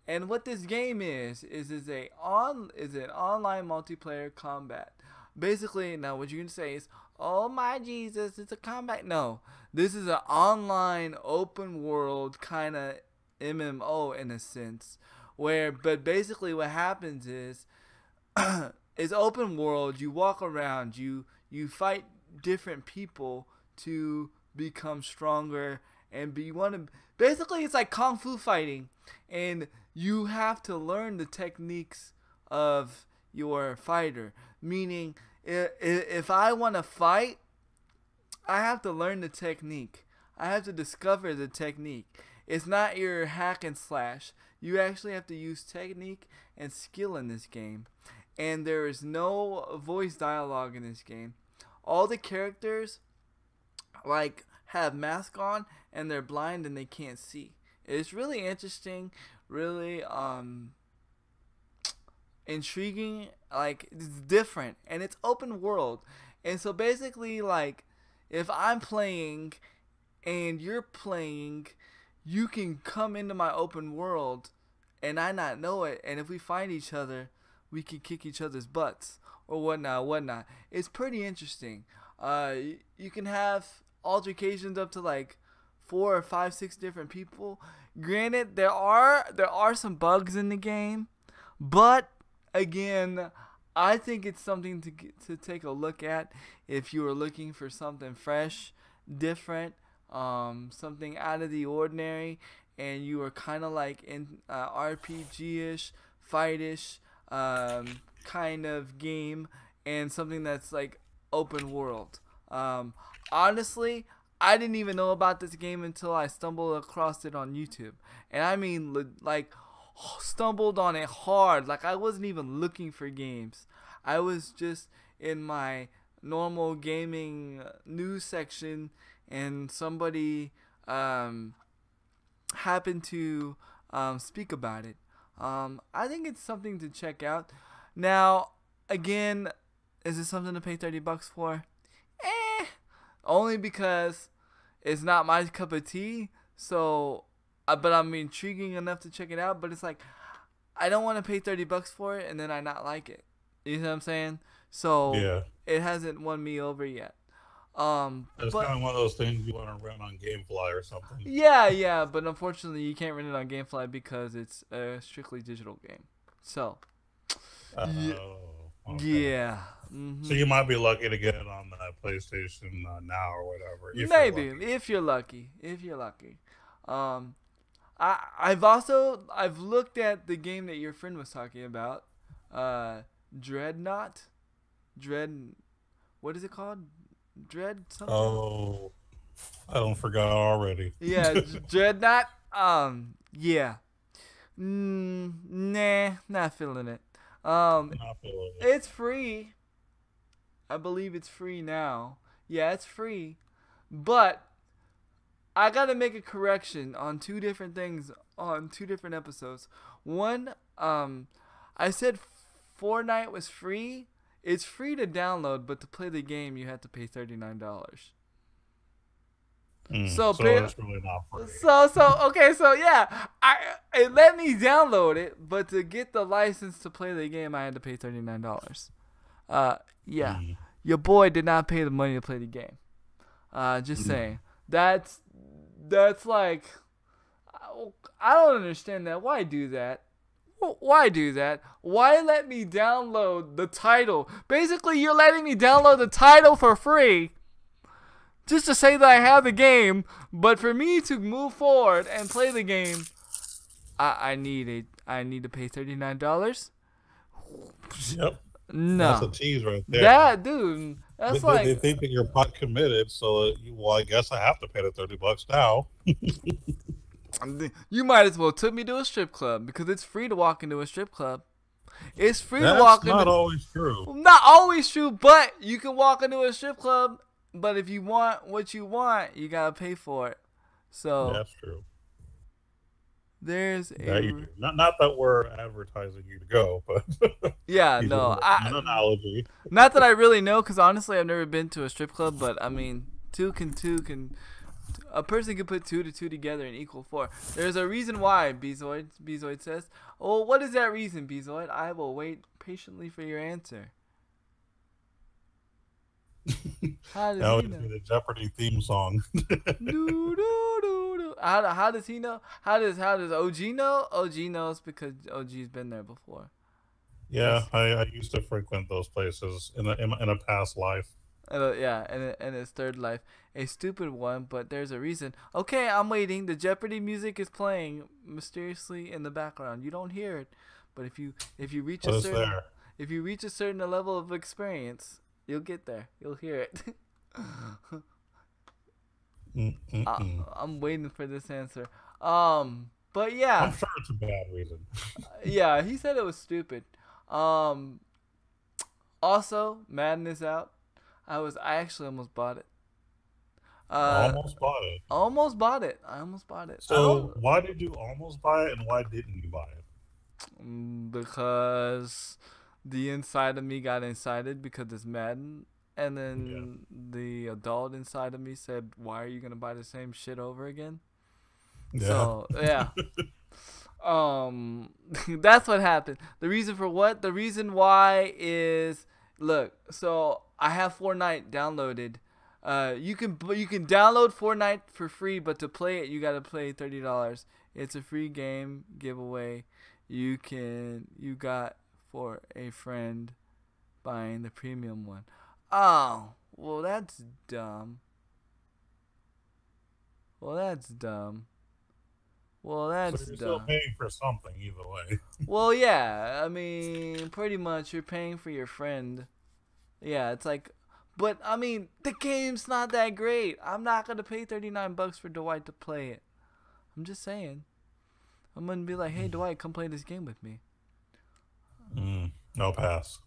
A: And what this game is an online multiplayer combat. Basically, now what you can say is, "Oh my Jesus, it's a combat." No, this is an online open world kind of MMO in a sense, but basically what happens is it's open world. You walk around, you fight different people to become stronger, and basically it's like kung fu fighting, and you have to learn the techniques of your fighter. Meaning, if I want to fight, I have to learn the technique. I have to discover the technique. It's not your hack and slash. You actually have to use technique and skill in this game. And there is no voice dialogue in this game. All the characters have masks on and they're blind and they can't see. It's really interesting, really intriguing. It's different and it's open world. And so basically, if I'm playing and you're playing, you can come into my open world and I not know it, and if we find each other, we can kick each other's butts or whatnot. It's pretty interesting. You can have altercations up to 4 or 5, 6 different people. Granted, there are some bugs in the game, but again, I think it's something to take a look at if you are looking for something fresh, different, something out of the ordinary, and you are kind of in RPG-ish, fight-ish kind of game, and something that's open world. Honestly, I didn't even know about this game until I stumbled across it on YouTube, and I mean stumbled on it hard. I wasn't even looking for games. I was just in my normal gaming news section, and somebody happened to speak about it. I think it's something to check out. Now, again, is it something to pay $30 for? Only because it's not my cup of tea. So, but I'm intriguing enough to check it out. But it's I don't want to pay $30 for it and then I not like it. You know what I'm saying? So
B: Yeah.
A: It hasn't won me over yet.
B: It's kind of one of those things you want to rent on GameFly or something.
A: Yeah, but unfortunately you can't rent it on GameFly because it's a strictly digital game. So,
B: Okay.
A: yeah. Mm-hmm.
B: So you might be lucky to get it on the PlayStation Now or whatever.
A: Maybe if you're lucky. I've looked at the game that your friend was talking about, Dreadnought. What is it called? Dread something?
B: Oh, I don't forgot already.
A: Yeah, Dreadnought. Yeah. Nah, not feeling it. Um,
B: Not feeling it.
A: it's free. I believe it's free now. Yeah, it's free. But I gotta make a correction on two different things on two different episodes. One, I said Fortnite was free. It's free to download, but to play the game, you have to pay $39. So
B: So it's really not free.
A: okay, so yeah, it let me download it, but to get the license to play the game, I had to pay $39. Yeah,
B: Mm.
A: your boy did not pay the money to play the game. Just saying. That's like, I don't understand that. Why do that? Why do that? Why let me download the title? Basically, you're letting me download the title for free. Just to say that I have the game, but for me to move forward and play the game, I need to pay $39.
B: Yep.
A: No,
B: That's a tease right there.
A: that dude, that's like
B: They think that you're pot committed, so well, I guess I have to pay the $30 now.
A: you might as well took me to a strip club because it's free to walk into a strip club. It's free to
B: That's
A: walk
B: not
A: into.
B: always true.
A: Not always true, but you can walk into a strip club. But if you want what you want, you gotta pay for it. So
B: That's true.
A: there's
B: That you do. Not that we're advertising you to go, but
A: yeah,
B: it's
A: no,
B: an analogy.
A: not that I really know, because honestly, I've never been to a strip club. But I mean, a person can put two to two together and equal four. There's a reason why Bezoid says. Oh, what is that reason, Bezoid? I will wait patiently for your answer. How does
B: That
A: he
B: would
A: know?
B: be the Jeopardy theme song.
A: How does he know? How does OG know? OG knows because OG's been there before.
B: Yeah, I used to frequent those places in a past life.
A: Yeah, and his third life, a stupid one, but there's a reason. Okay, I'm waiting. The Jeopardy music is playing mysteriously in the background. You don't hear it, but if you reach
B: But
A: a
B: it's
A: certain
B: there.
A: if you reach a certain level of experience, you'll get there. You'll hear it. I'm waiting for this answer. But yeah.
B: I'm sure it's a bad reason.
A: Yeah, he said it was stupid. Also, Madden is out. I actually almost bought it.
B: Almost bought it.
A: I almost bought it.
B: So why did you almost buy it, and why didn't you buy it?
A: Because the inside of me got incited because it's Madden, and then the adult inside of me said, "Why are you gonna buy the same shit over again?"
B: Yeah.
A: So yeah. That's what happened. The reason for what? The reason why is, look, so I have Fortnite downloaded. You can download Fortnite for free, but to play it you gotta pay $30. It's a free game giveaway. You got for a friend buying the premium one. Oh, well that's dumb. Well that's dumb. Well, that's
B: So you're still
A: dumb.
B: paying for something either way.
A: Well, yeah. I mean, pretty much you're paying for your friend. Yeah, it's like, but I mean, the game's not that great. I'm not gonna pay $39 for Dwight to play it. I'm just saying. I'm gonna be like, hey, Dwight, come play this game with me.
B: No pass.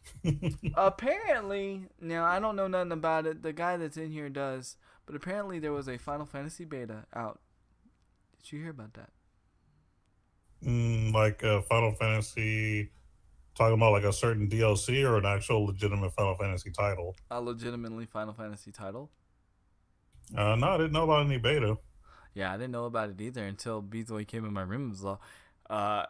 A: Apparently, now I don't know nothing about it. The guy that's in here does, but apparently there was a Final Fantasy beta out. Did you hear about that?
B: Like Final Fantasy, talking about like a certain DLC or an actual legitimate Final Fantasy title.
A: A legitimately Final Fantasy title.
B: No, I didn't know about any beta.
A: Yeah, I didn't know about it either until Beasley came in my room and was like,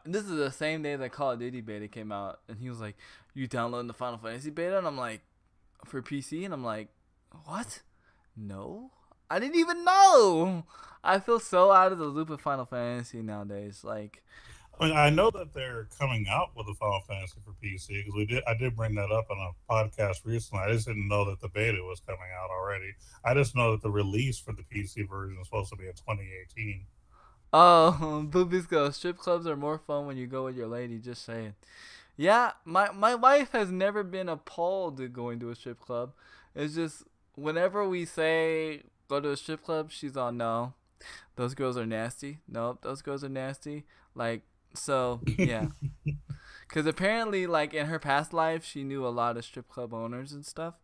A: this is the same day that Call of Duty beta came out, and he was like, you downloading the Final Fantasy beta? And I'm like, for PC? And I'm like, what? No? I didn't even know! I feel so out of the loop of Final Fantasy nowadays. Like,
B: I mean, I know that they're coming out with a Final Fantasy for PC because I did bring that up on a podcast recently. I just didn't know that the beta was coming out already. I just know that the release for the PC version is supposed to be in 2018.
A: oh, Boobies go. Strip clubs are more fun when you go with your lady, just saying. Yeah, my wife has never been appalled to going to a strip club. It's just whenever we say go to a strip club? She's all, no. Those girls are nasty. Nope, those girls are nasty. Like, so, yeah. Because apparently, like, in her past life, she knew a lot of strip club owners and stuff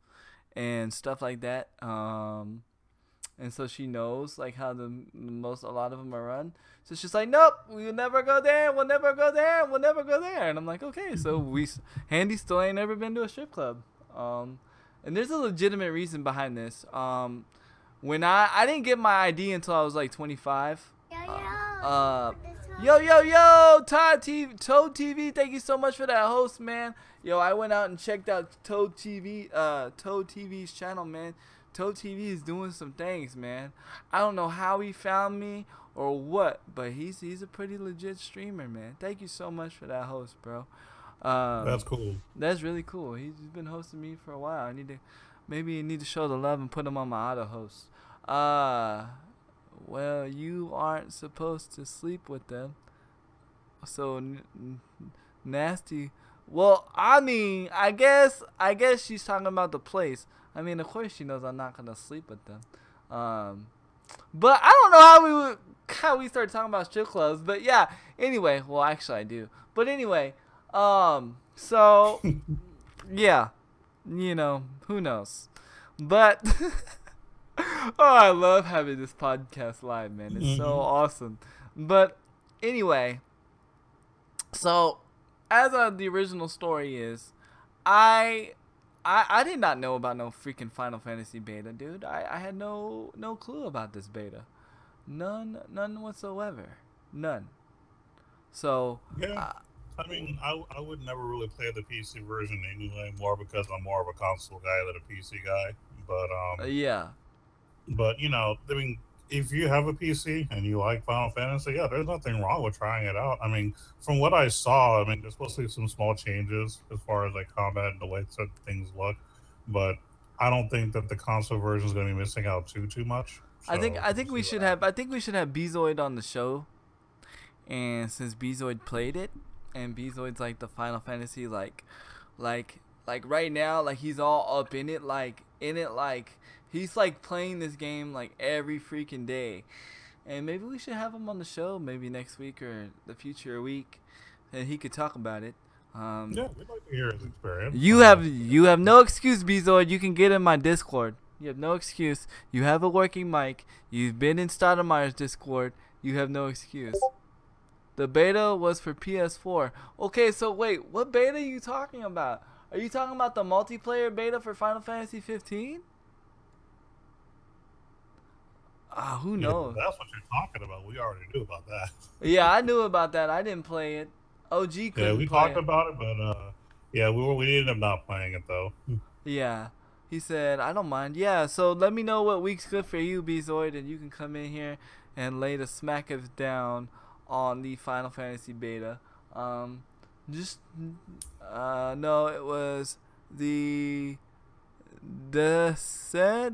A: like that. And so she knows, like, how a lot of them are run. So she's like, nope, we'll never go there. We'll never go there. We'll never go there. And I'm like, okay. So Handy still ain't never been to a strip club. And there's a legitimate reason behind this. When I didn't get my ID until I was like 25. Yo, Toad TV, thank you so much for that host, man. Yo, I went out and checked out Toad TV's channel, man. Toad TV is doing some things, man. I don't know how he found me or what, but he's a pretty legit streamer, man. Thank you so much for that host, bro.
B: That's cool.
A: That's really cool. He's been hosting me for a while. Maybe you need to show the love and put him on my auto host. Well, you aren't supposed to sleep with them. So nasty. Well, I mean, I guess she's talking about the place. I mean, of course she knows I'm not gonna sleep with them. But I don't know how we started talking about strip clubs. But yeah. Anyway, well, actually I do. But anyway, so yeah, you know, who knows? But oh, I love having this podcast live, man. It's so awesome. But anyway, so as the original story is, I did not know about no freaking Final Fantasy beta, dude. I had no clue about this beta. None whatsoever. None. So
B: yeah. I mean, I would never really play the PC version anyway, more because I'm more of a console guy than a PC guy. But
A: yeah.
B: But you know, I mean, if you have a PC and you like Final Fantasy, yeah, there's nothing wrong with trying it out. I mean, from what I saw, I mean, there's supposed to be some small changes as far as like combat and the way certain things look, but I don't think that the console version is going to be missing out too much. So,
A: I think we should have Bezoid on the show, and since Bezoid played it, and Bezoid's like the Final Fantasy like right now, like he's all up in it, like he's like playing this game like every freaking day. And maybe we should have him on the show maybe next week or the future week, and he could talk about it.
B: Yeah, we'd like to hear his experience.
A: You have no excuse, Bezoid. You can get in my Discord. You have no excuse. You have a working mic. You've been in Stoudemire's Discord. You have no excuse. The beta was for PS4. Okay, so wait, what beta are you talking about? Are you talking about the multiplayer beta for Final Fantasy 15? Who knows?
B: Yeah, that's what you're talking about. We already knew about that.
A: Yeah, I knew about that. I didn't play it. OG couldn't play it.
B: Yeah, we talked about it, but yeah, we ended up not playing it though.
A: Yeah. He said, I don't mind. Yeah, so let me know what week's good for you, Bezoid, and you can come in here and lay the smack of down on the Final Fantasy beta. No, it was the Seta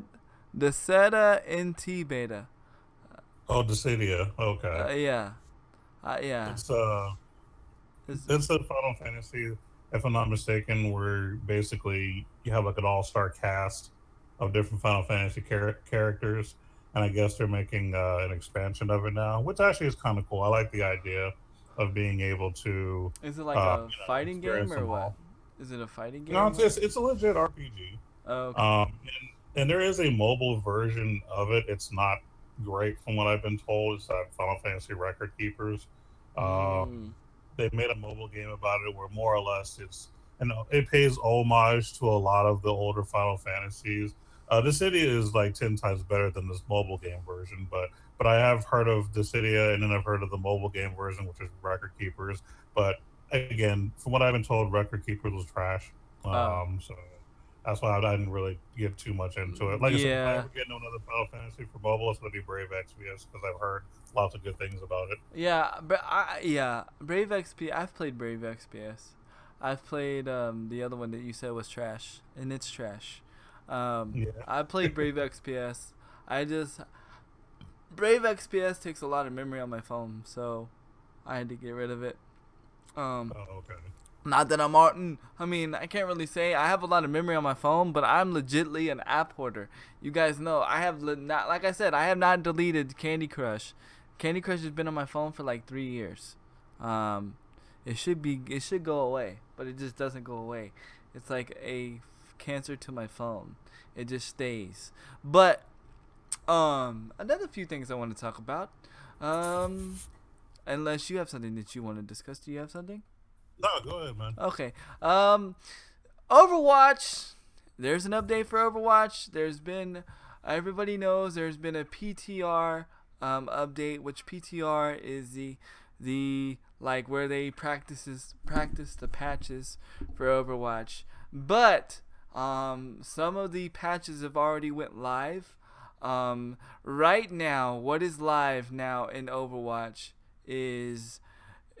A: NT beta.
B: Oh, Dissidia. Okay.
A: Yeah. Yeah.
B: It's a Final Fantasy, if I'm not mistaken, where basically you have like an all-star cast of different Final Fantasy characters, and I guess they're making an expansion of it now, which actually is kind of cool. I like the idea of being able to.
A: Is it like a fighting game or what? Is it a fighting game?
B: No, it's a legit RPG.
A: Oh, okay.
B: And there is a mobile version of it. It's not great from what I've been told. It's that Final Fantasy Record Keepers. They made a mobile game about it where more or less it pays homage to a lot of the older Final Fantasies. Dissidia is like 10 times better than this mobile game version, but I have heard of Dissidia, and then I've heard of the mobile game version, which is Record Keepers. But again, from what I've been told, Record Keepers was trash. So that's why I didn't really get too much into it. Like I said, if I ever get into another Final Fantasy for mobile, it's going to be Brave Exvius, because I've heard lots of good things about it.
A: Yeah, but Brave XP. I've played Brave XPS. I've played the other one that you said was trash, and it's trash. I played Brave XPS. Brave XPS takes a lot of memory on my phone, so I had to get rid of it.
B: Okay.
A: Not that I'm Martin. I mean, I can't really say. I have a lot of memory on my phone, but I'm legitly an app hoarder. You guys know I have not, like I said, I have not deleted Candy Crush. Candy Crush has been on my phone for like 3 years. It should go away, but it just doesn't go away. It's like a cancer to my phone. It just stays. But another few things I want to talk about. Unless you have something that you want to discuss, do you have something?
B: No, go ahead, man.
A: Okay. Overwatch. There's an update for Overwatch. Everybody knows there's been a PTR update, which PTR is the like where they practice the patches for Overwatch. But some of the patches have already went live. Right now, what is live now in Overwatch is,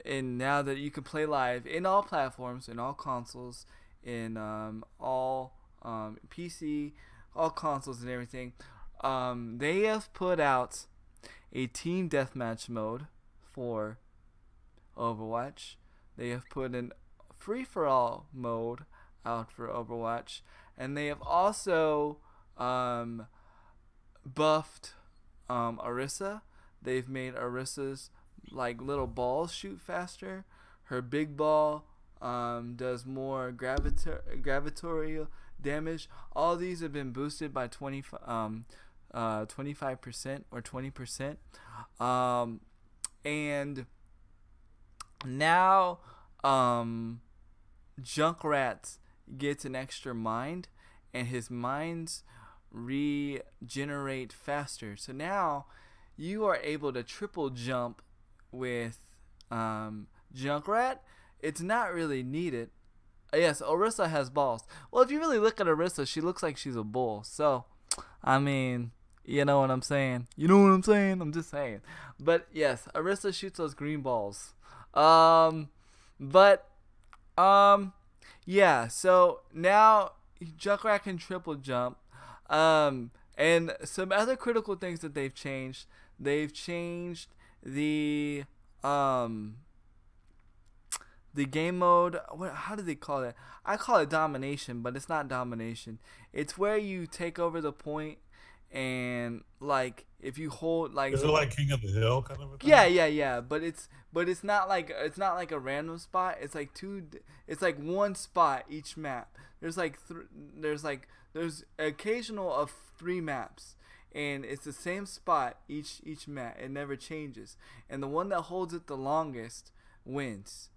A: and now that you can play live in all platforms, in all consoles, in all PC, all consoles and everything, they have put out a team deathmatch mode for Overwatch. They have put an free-for-all mode out for Overwatch, and they have also buffed Orisa. They've made Orisa's like little balls shoot faster. Her big ball does more gravitational damage. All these have been boosted by 25% or 20%. And now Junkrat gets an extra mind, and his minds regenerate faster. So now you are able to triple jump with Junkrat. It's not really needed. Yes, Orisa has balls. Well, if you really look at Orisa, she looks like she's a bull. So, I mean, you know what I'm saying. You know what I'm saying? I'm just saying. But yes, Orisa shoots those green balls. Yeah. So now Junkrat can triple jump. And some other critical things that they've changed. They've changed the game mode. How do they call it? I call it domination, but it's not domination. It's where you take over the point, and like if you hold like,
B: is it like King of the Hill kind of a thing?
A: Yeah. But it's not like a random spot. It's like it's like one spot each map. There's occasional of 3 maps, and it's the same spot each map. It never changes, and the one that holds it the longest wins.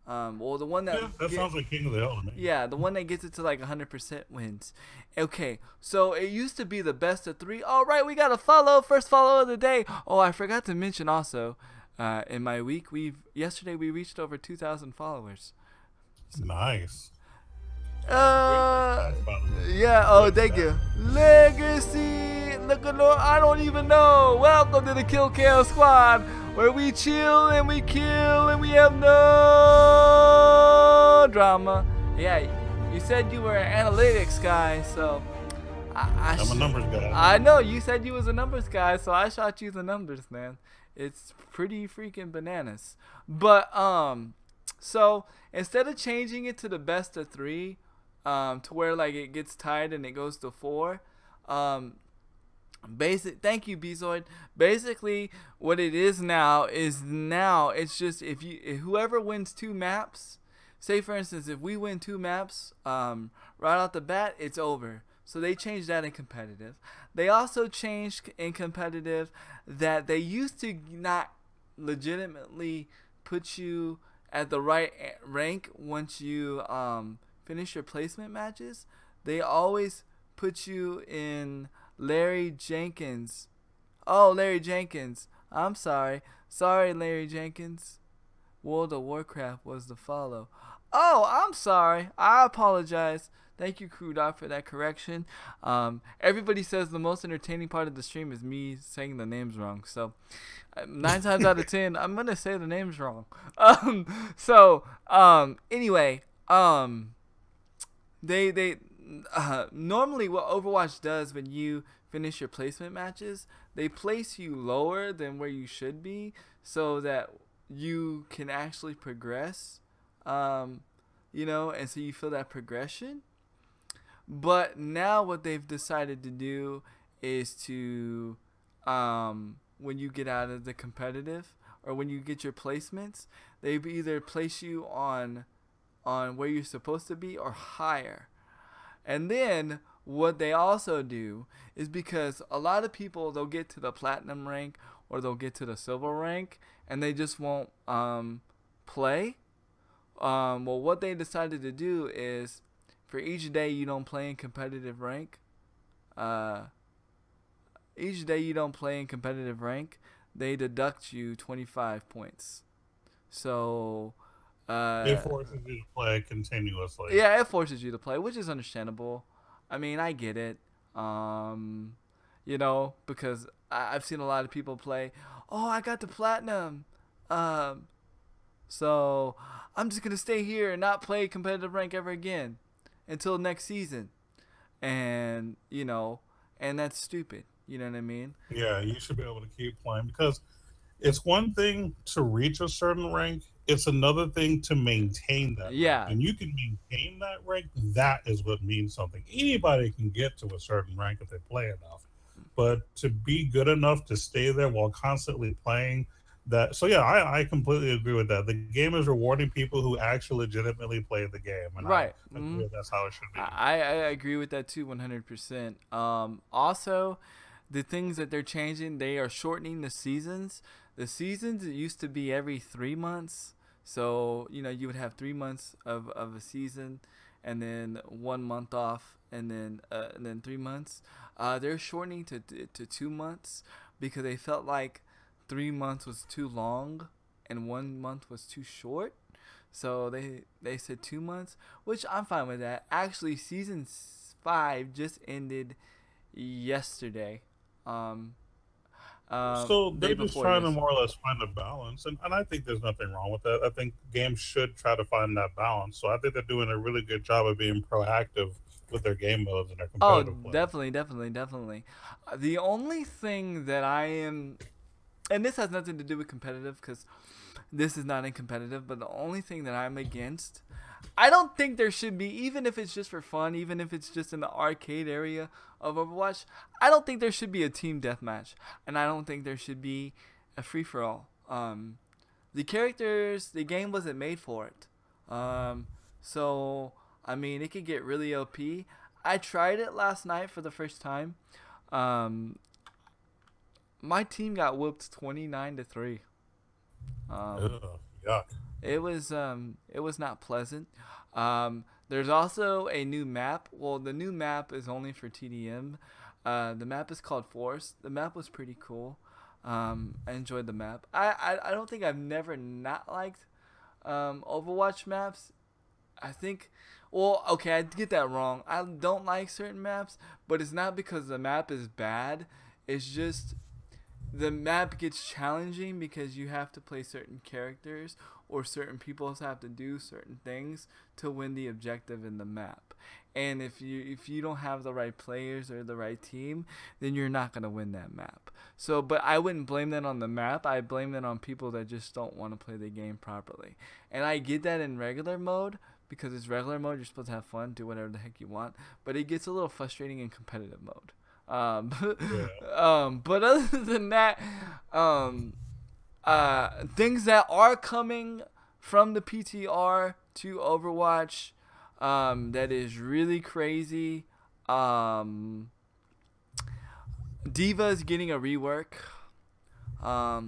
A: Well, the one that
B: sounds like King of the Hill to me.
A: Yeah, the one that gets it to like 100% wins. Okay, so it used to be the best of 3. All right, we got a first follow of the day. Oh, I forgot to mention also, in my week, yesterday we reached over 2,000 followers.
B: Nice.
A: Yeah. Oh, thank you. Legacy. Look at I don't even know. Welcome to the Kill Cam Squad, where we chill and we kill and we have no drama. Yeah, you said you were an analytics guy, so
B: I'm a numbers guy.
A: I know you said you was a numbers guy, so I shot you the numbers, man. It's pretty freaking bananas. But so instead of changing it to the best of 3, to where like it gets tied and it goes to 4, thank you, Bezoid. Basically what it is now it's just if whoever wins 2 maps, say for instance if we win 2 maps right out the bat, it's over. So they changed that in competitive. They also changed in competitive that they used to not legitimately put you at the right rank once you finish your placement matches. They always put you in Larry Jenkins. Oh, Larry Jenkins. I'm sorry. Sorry, Larry Jenkins. World of Warcraft was the follow. Oh, I'm sorry. I apologize. Thank you, Crew Dot, for that correction. Everybody says the most entertaining part of the stream is me saying the names wrong. So, 9 times out of 10, I'm gonna say the names wrong. Anyway, they normally what Overwatch does when you finish your placement matches, they place you lower than where you should be so that you can actually progress. you know, and so you feel that progression. But now what they've decided to do is to, when you get out of the competitive or when you get your placements, they either place you on where you're supposed to be or higher. And then what they also do is because a lot of people they'll get to the platinum rank or they'll get to the silver rank and they just won't play. Well, what they decided to do is for each day you don't play in competitive rank, they deduct you 25 points. So
B: it forces you to play continuously.
A: yeah, it forces you to play, which is understandable. I mean, I get it. You know, because I've seen a lot of people play. Oh, I got the platinum. So I'm just gonna stay here and not play competitive rank ever again until next season. And you know, and that's stupid. You know what I mean?
B: Yeah, you should be able to keep playing because it's one thing to reach a certain rank. It's another thing to maintain that rank.
A: Yeah.
B: And you can maintain that rank. That is what means something. Anybody can get to a certain rank if they play enough. But to be good enough to stay there while constantly playing that. So, yeah, I completely agree with that. The game is rewarding people who actually legitimately play the game. And
A: Right.
B: I agree that's how it should be.
A: I agree with that too, 100%. Also, the things that they're changing, they are shortening the seasons. The seasons it used to be every 3 months. So, you know, you would have 3 months of a season and then 1 month off and then 3 months. They're shortening to 2 months because they felt like 3 months was too long and 1 month was too short. So they said 2 months, which I'm fine with that. Actually, season 5 just ended yesterday.
B: So they're just trying to more or less find a balance, and I think there's nothing wrong with that. I think games should try to find that balance. So I think they're doing a really good job of being proactive with their game modes and their
A: Oh,
B: competitive play.
A: definitely. The only thing that I am, and this has nothing to do with competitive because this is not in competitive, but the only thing that I'm against, I don't think there should be, even if it's just for fun, even if it's just in the arcade area of Overwatch, I don't think there should be a team deathmatch, and I don't think there should be a free for all. The characters, the game wasn't made for it. So I mean, it could get really OP. I tried it last night for the first time. My team got whooped 29-3.
B: Ugh, yuck.
A: It was not pleasant. There's also a new map. Well, the new map is only for TDM. The map is called Force. The map was pretty cool. I enjoyed the map. I don't think I've never not liked Overwatch maps. I think, well, okay, I get that wrong. I don't like certain maps, but it's not because the map is bad. It's just the map gets challenging because you have to play certain characters or certain people have to do certain things to win the objective in the map. And if you don't have the right players or the right team, then you're not going to win that map. So, but I wouldn't blame that on the map. I blame that on people that just don't want to play the game properly. And I get that in regular mode because it's regular mode. You're supposed to have fun, do whatever the heck you want. But it gets a little frustrating in competitive mode. But other than that, things that are coming from the PTR to Overwatch, that is really crazy. D.Va is getting a rework.
B: That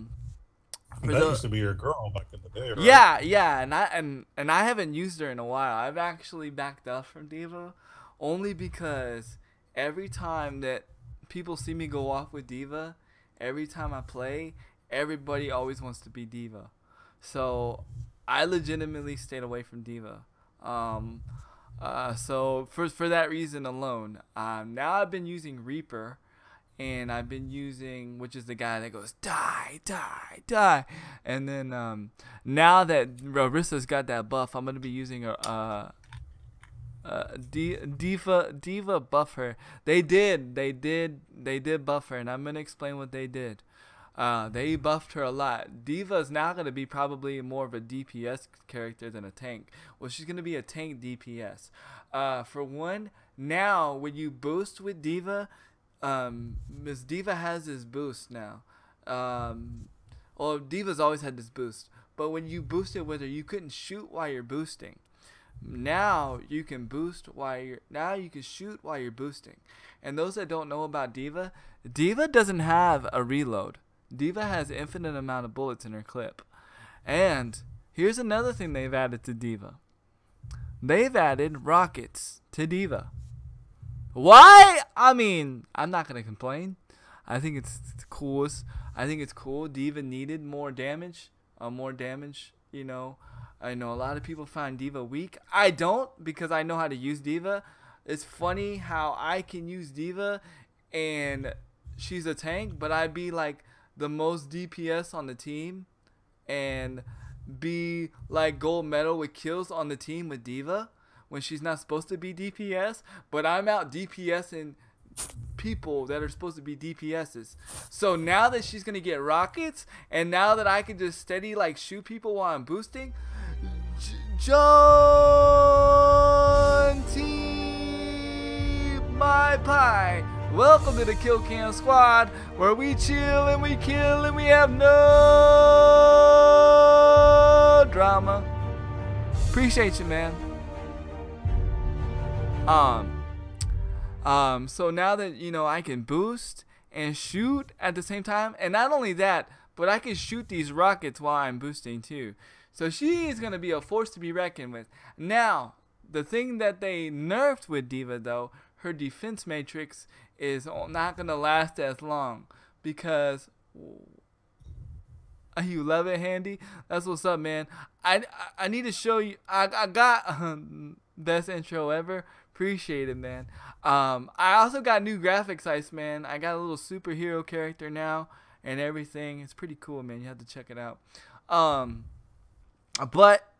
B: used to be your girl back in the day, right?
A: Yeah, and I haven't used her in a while. I've actually backed up from D.Va only because every time that people see me go off with D.Va, every time I play, everybody always wants to be D.Va. So I legitimately stayed away from D.Va. So for that reason alone, now I've been using Reaper, and I've been using, which is the guy that goes die, die, die, and then now that Orissa's got that buff, I'm gonna be using a D.Va buff her. They did buff her, and I'm gonna explain what they did. They buffed her a lot. Diva is now going to be probably more of a DPS character than a tank. Well, she's going to be a tank DPS. For one, now when you boost with Diva, Miss Diva has this boost now. Well, Diva's always had this boost. But when you boosted with her, you couldn't shoot while you're boosting. Now you can shoot while you're boosting. And those that don't know about Diva, Diva doesn't have a reload. Diva has infinite amount of bullets in her clip. And here's another thing they've added to Diva. They've added rockets to Diva. Why? I mean, I'm not gonna complain. I think it's coolest. I think it's cool. Diva needed more damage. You know. I know a lot of people find Diva weak. I don't, because I know how to use Diva. It's funny how I can use Diva and she's a tank, but I'd be like the most DPS on the team and be like gold medal with kills on the team with Diva when she's not supposed to be DPS, but I'm out DPSing people that are supposed to be DPSs. So now that she's gonna get rockets, and now that I can just steady like shoot people while I'm boosting, John T. My Pie, welcome to the Kill Cam Squad, where we chill and we kill and we have no drama. Appreciate you, man. So now that, you know, I can boost and shoot at the same time, and not only that, but I can shoot these rockets while I'm boosting too. So she is going to be a force to be reckoned with. Now, the thing that they nerfed with Diva, though, her defense matrix is not going to last as long, because you love it, Handy. That's what's up, man. I need to show you. I got best intro ever. Appreciate it, man. I also got new graphics, Ice Man. I got a little superhero character now and everything. It's pretty cool, man. You have to check it out. But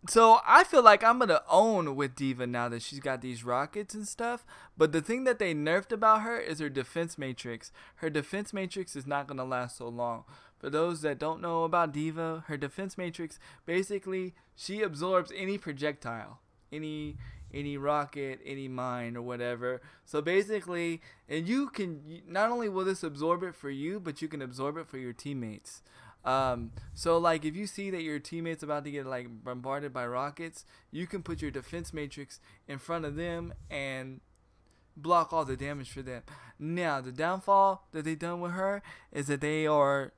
A: so I feel like I'm gonna own with Diva now that she's got these rockets and stuff. But the thing that they nerfed about her is her defense matrix. Her defense matrix is not gonna last so long. For those that don't know about Diva, her defense matrix, basically she absorbs any projectile, any rocket, any mine or whatever. So basically, and you can, not only will this absorb it for you, but you can absorb it for your teammates. So like if you see that your teammate's about to get like bombarded by rockets, you can put your defense matrix in front of them and block all the damage for them. Now the downfall that they done with her is that they are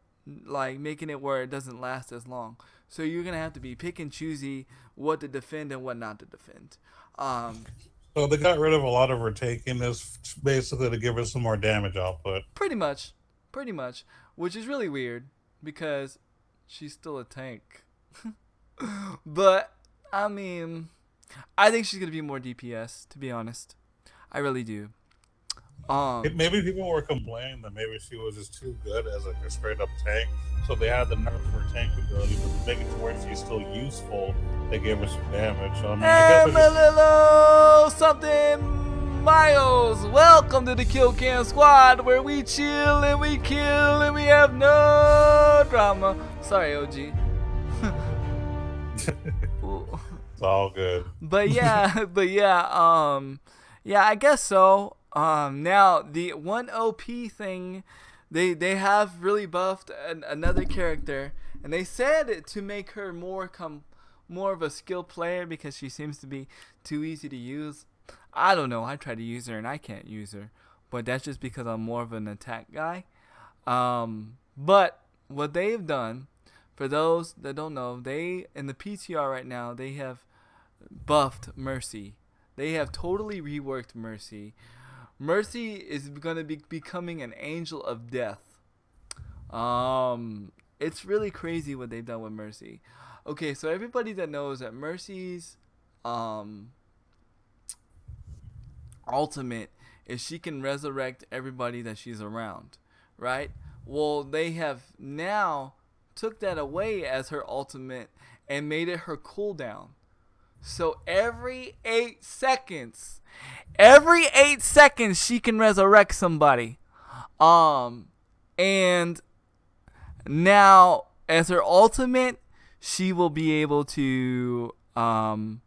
A: like making it where it doesn't last as long. So you're gonna have to be pick and choosy what to defend and what not to defend.
B: So they got rid of a lot of her taking this basically to give her some more damage output.
A: Pretty much, which is really weird because she's still a tank. But I mean, I think she's gonna be more DPS, to be honest. I really do.
B: Maybe people were complaining that maybe she was just too good as a straight up tank, so they had the nerf for her tank ability, but to make it to where she's still useful, they gave her some damage. So, I mean,
A: hello, something Miles. Welcome to the Kill Cam Squad, where we chill and we kill and we have no drama. Sorry, OG.
B: It's all good.
A: But yeah, yeah, I guess so. Now the one OP thing, they have really buffed another character, and they said to make her more of a skill player because she seems to be too easy to use. I don't know. I try to use her and I can't use her, but that's just because I'm more of an attack guy. But what they've done, for those that don't know, they in the PTR right now they have buffed Mercy. They have totally reworked Mercy. Mercy is going to be becoming an angel of death. It's really crazy what they've done with Mercy. Okay, so everybody that knows that Mercy's ultimate is she can resurrect everybody that she's around, right? Well, they have now took that away as her ultimate and made it her cooldown. So every 8 seconds she can resurrect somebody. Um, and now as her ultimate, she will be able to be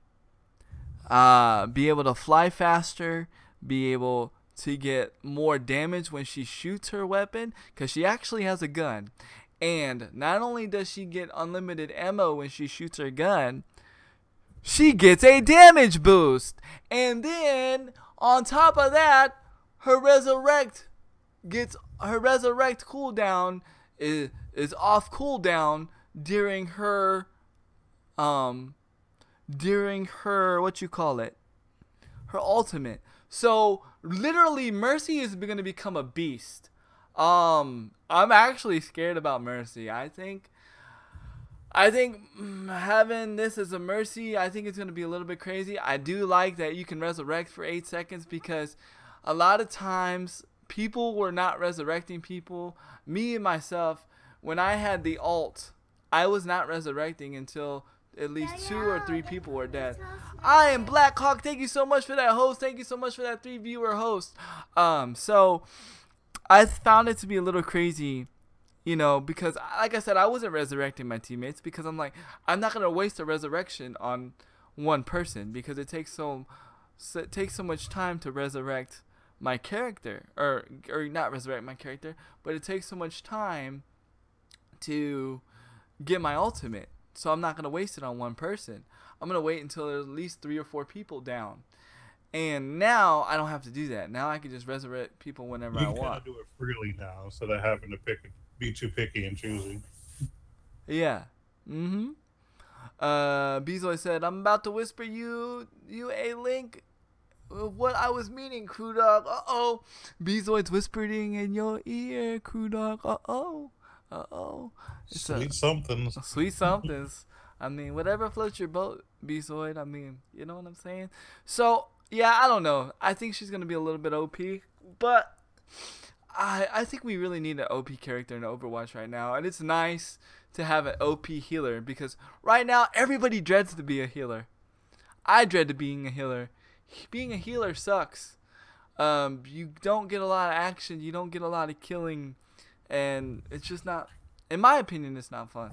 A: able to fly faster, be able to get more damage when she shoots her weapon, because she actually has a gun. And not only does she get unlimited ammo when she shoots her gun, she gets a damage boost. And then on top of that, her resurrect cooldown is off cooldown during her what you call it, her ultimate. So literally Mercy is going to become a beast. I'm actually scared about Mercy. I think having this as a Mercy, I think it's going to be a little bit crazy. I do like that you can resurrect for 8 seconds, because a lot of times people were not resurrecting people. Me and myself, when I had the ult, I was not resurrecting until at least 2 or 3 people were dead. I am Black Hawk. Thank you so much for that host. Thank you so much for that 3 viewer host. So I found it to be a little crazy, you know, because like I said, I wasn't resurrecting my teammates because I'm like, I'm not gonna waste a resurrection on one person, because it takes so much time to resurrect my character, or not resurrect my character, but it takes so much time to get my ultimate. So I'm not gonna waste it on one person. I'm gonna wait until there's at least 3 or 4 people down. And now I don't have to do that. Now I can just resurrect people whenever I want.
B: You can kind of do it freely now instead of having to be too picky and choosy.
A: Yeah. Bezoy said, I'm about to whisper you a link of what I was meaning, Crew Dog. Uh-oh. Bezoyd's whispering in your ear, Crew Dog. Uh-oh.
B: Sweet somethings.
A: Sweet somethings. I mean, whatever floats your boat, Bezoyd. I mean, you know what I'm saying? So, yeah, I don't know. I think she's going to be a little bit OP, but I think we really need an OP character in Overwatch right now, and it's nice to have an OP healer, because right now everybody dreads to be a healer. I dread being a healer. Being a healer sucks. You don't get a lot of action, you don't get a lot of killing, and it's just not, in my opinion, it's not fun.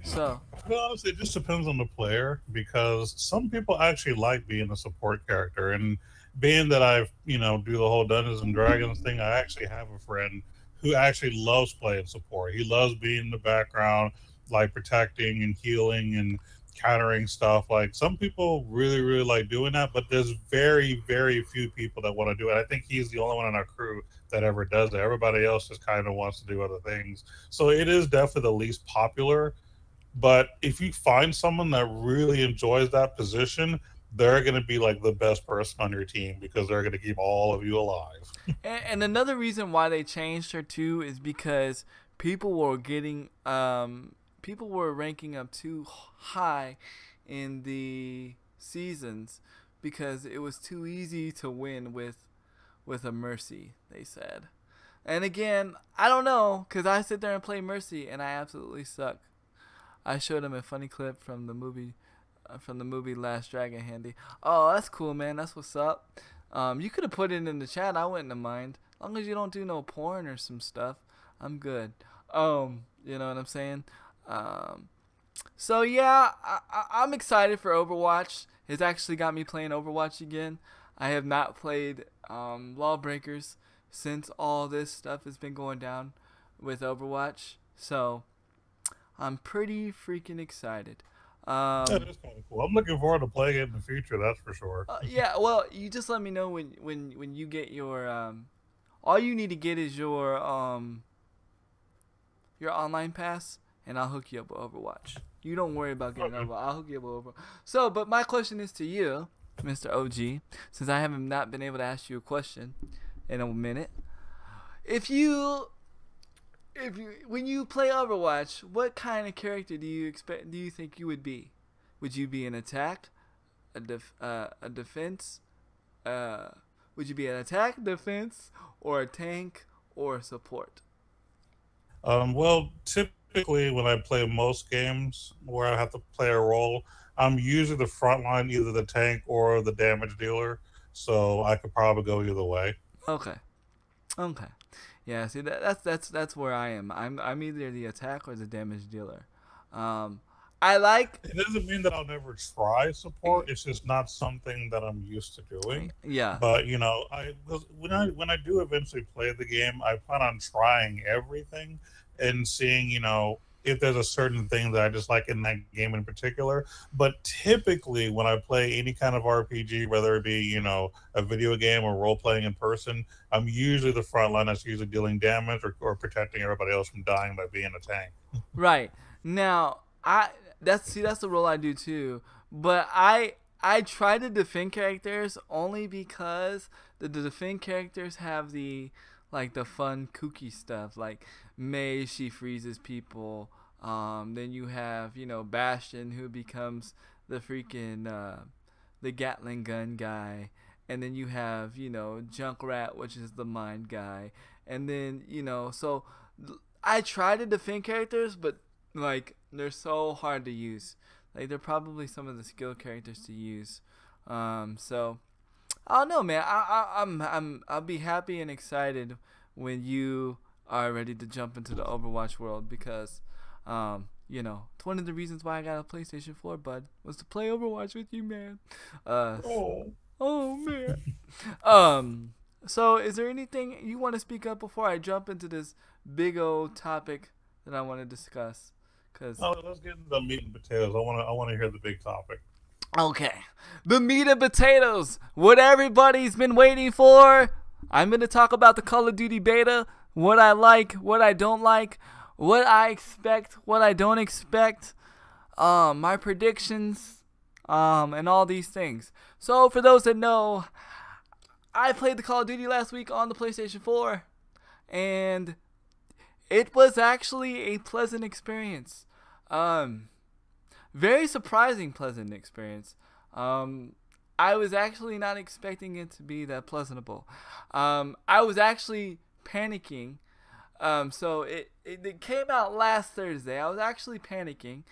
A: So,
B: well, honestly, it just depends on the player, because some people actually like being a support character. And being that I've, do the whole Dungeons and Dragons thing, I actually have a friend who actually loves playing support. He loves being in the background, like protecting and healing and countering stuff. Like, some people really, really like doing that, but there's very, very few people that want to do it. I think he's the only one in our crew that ever does it. Everybody else just kind of wants to do other things. So it is definitely the least popular. But if you find someone that really enjoys that position, they're going to be like the best person on your team, because they're going to keep all of you alive.
A: And another reason why they changed her too is because people were ranking up too high in the seasons, because it was too easy to win with a Mercy, they said. And again, I don't know, because I sit there and play Mercy and I absolutely suck. I showed him a funny clip from the movie Last Dragon Handy. Oh, that's cool, man. That's what's up. You could have put it in the chat. I wouldn't have mind. As long as you don't do no porn or some stuff, I'm good. You know what I'm saying? So yeah, I'm excited for Overwatch. It's actually got me playing Overwatch again. I have not played Lawbreakers since all this stuff has been going down with Overwatch. So I'm pretty freaking excited.
B: That is kind of cool. I'm looking forward to playing it in the future. That's for sure.
A: Yeah, well, you just let me know when you get your all you need to get is your online pass, and I'll hook you up with Overwatch. You don't worry about getting over. I'll hook you up with Overwatch. So, but my question is to you, Mr. OG, since I haven't not been able to ask you a question in a minute. When you play Overwatch, what kind of character do you think you would be? Would you be an attack, a defense? Would you be an attack, defense, or a tank, or a support?
B: Well, typically when I play most games where I have to play a role, I'm usually the front line, either the tank or the damage dealer. So I could probably go either way.
A: Okay. Yeah, see that's where I am. I'm either the attack or the damage dealer. Um, I like.
B: It doesn't mean that I'll never try support. It's just not something that I'm used to doing.
A: Yeah.
B: But you know, when I do eventually play the game, I plan on trying everything and seeing, you know, if there's a certain thing that I just like in that game in particular. But typically, when I play any kind of RPG, whether it be, you know, a video game or role playing in person, I'm usually the front line that's usually dealing damage or protecting everybody else from dying by being a tank.
A: Right. Now, that's the role I do too. But I try to defend characters only because the defend characters have the like the fun kooky stuff. Like Mei, she freezes people. Then you have, you know, Bastion, who becomes the freaking the Gatling gun guy. And then you have, you know, Junkrat, which is the mind guy. And then, you know, so I try to defend characters, but like they're so hard to use. Like they're probably some of the skill characters to use. So I don't know, man. I'll be happy and excited when you are ready to jump into the Overwatch world because, you know, it's one of the reasons why I got a PlayStation 4, bud, was to play Overwatch with you, man. Oh man. So is there anything you want to speak up before I jump into this big old topic that I want to discuss? Cause
B: let's get into the meat and potatoes. I want to hear the big topic.
A: Okay, the meat and potatoes, what everybody's been waiting for. I'm gonna talk about the Call of Duty beta, what I like, what I don't like, what I expect, what I don't expect, my predictions, and all these things. So for those that know, I played the Call of Duty last week on the PlayStation 4, and it was actually a pleasant experience. Very surprising pleasant experience. I was actually not expecting it to be that pleasantable. I was actually panicking. So it came out last Thursday. I was actually panicking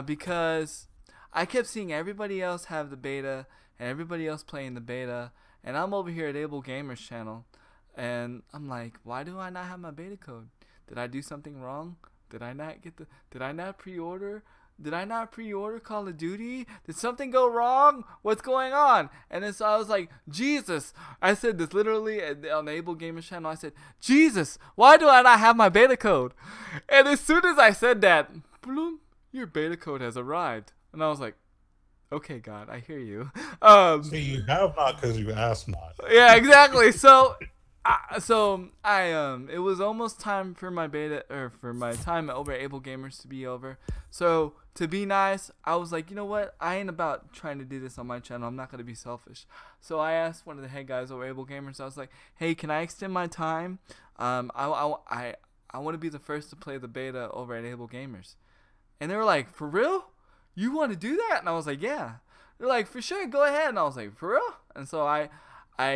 A: because I kept seeing everybody else have the beta and everybody else playing the beta, and I'm over here at Able Gamers channel, and I'm like, why do I not have my beta code? Did I do something wrong? Did I not pre-order? Did I not pre-order Call of Duty? Did something go wrong? What's going on? And then so I was like, Jesus. I said this literally on the Able Gamers channel. I said, Jesus, why do I not have my beta code? And as soon as I said that, bloom, your beta code has arrived. And I was like, okay, God, I hear you.
B: See, you have not because you asked not.
A: Yeah, exactly. So it was almost time for my beta, or for my time over at Able Gamers to be over. So to be nice, I was like, you know what? I ain't about trying to do this on my channel. I'm not gonna be selfish. So I asked one of the head guys over at Able Gamers. I was like, hey, can I extend my time? I want to be the first to play the beta over at Able Gamers. And they were like, for real? You want to do that? And I was like, yeah. They're like, for sure, go ahead. And I was like, for real? And so I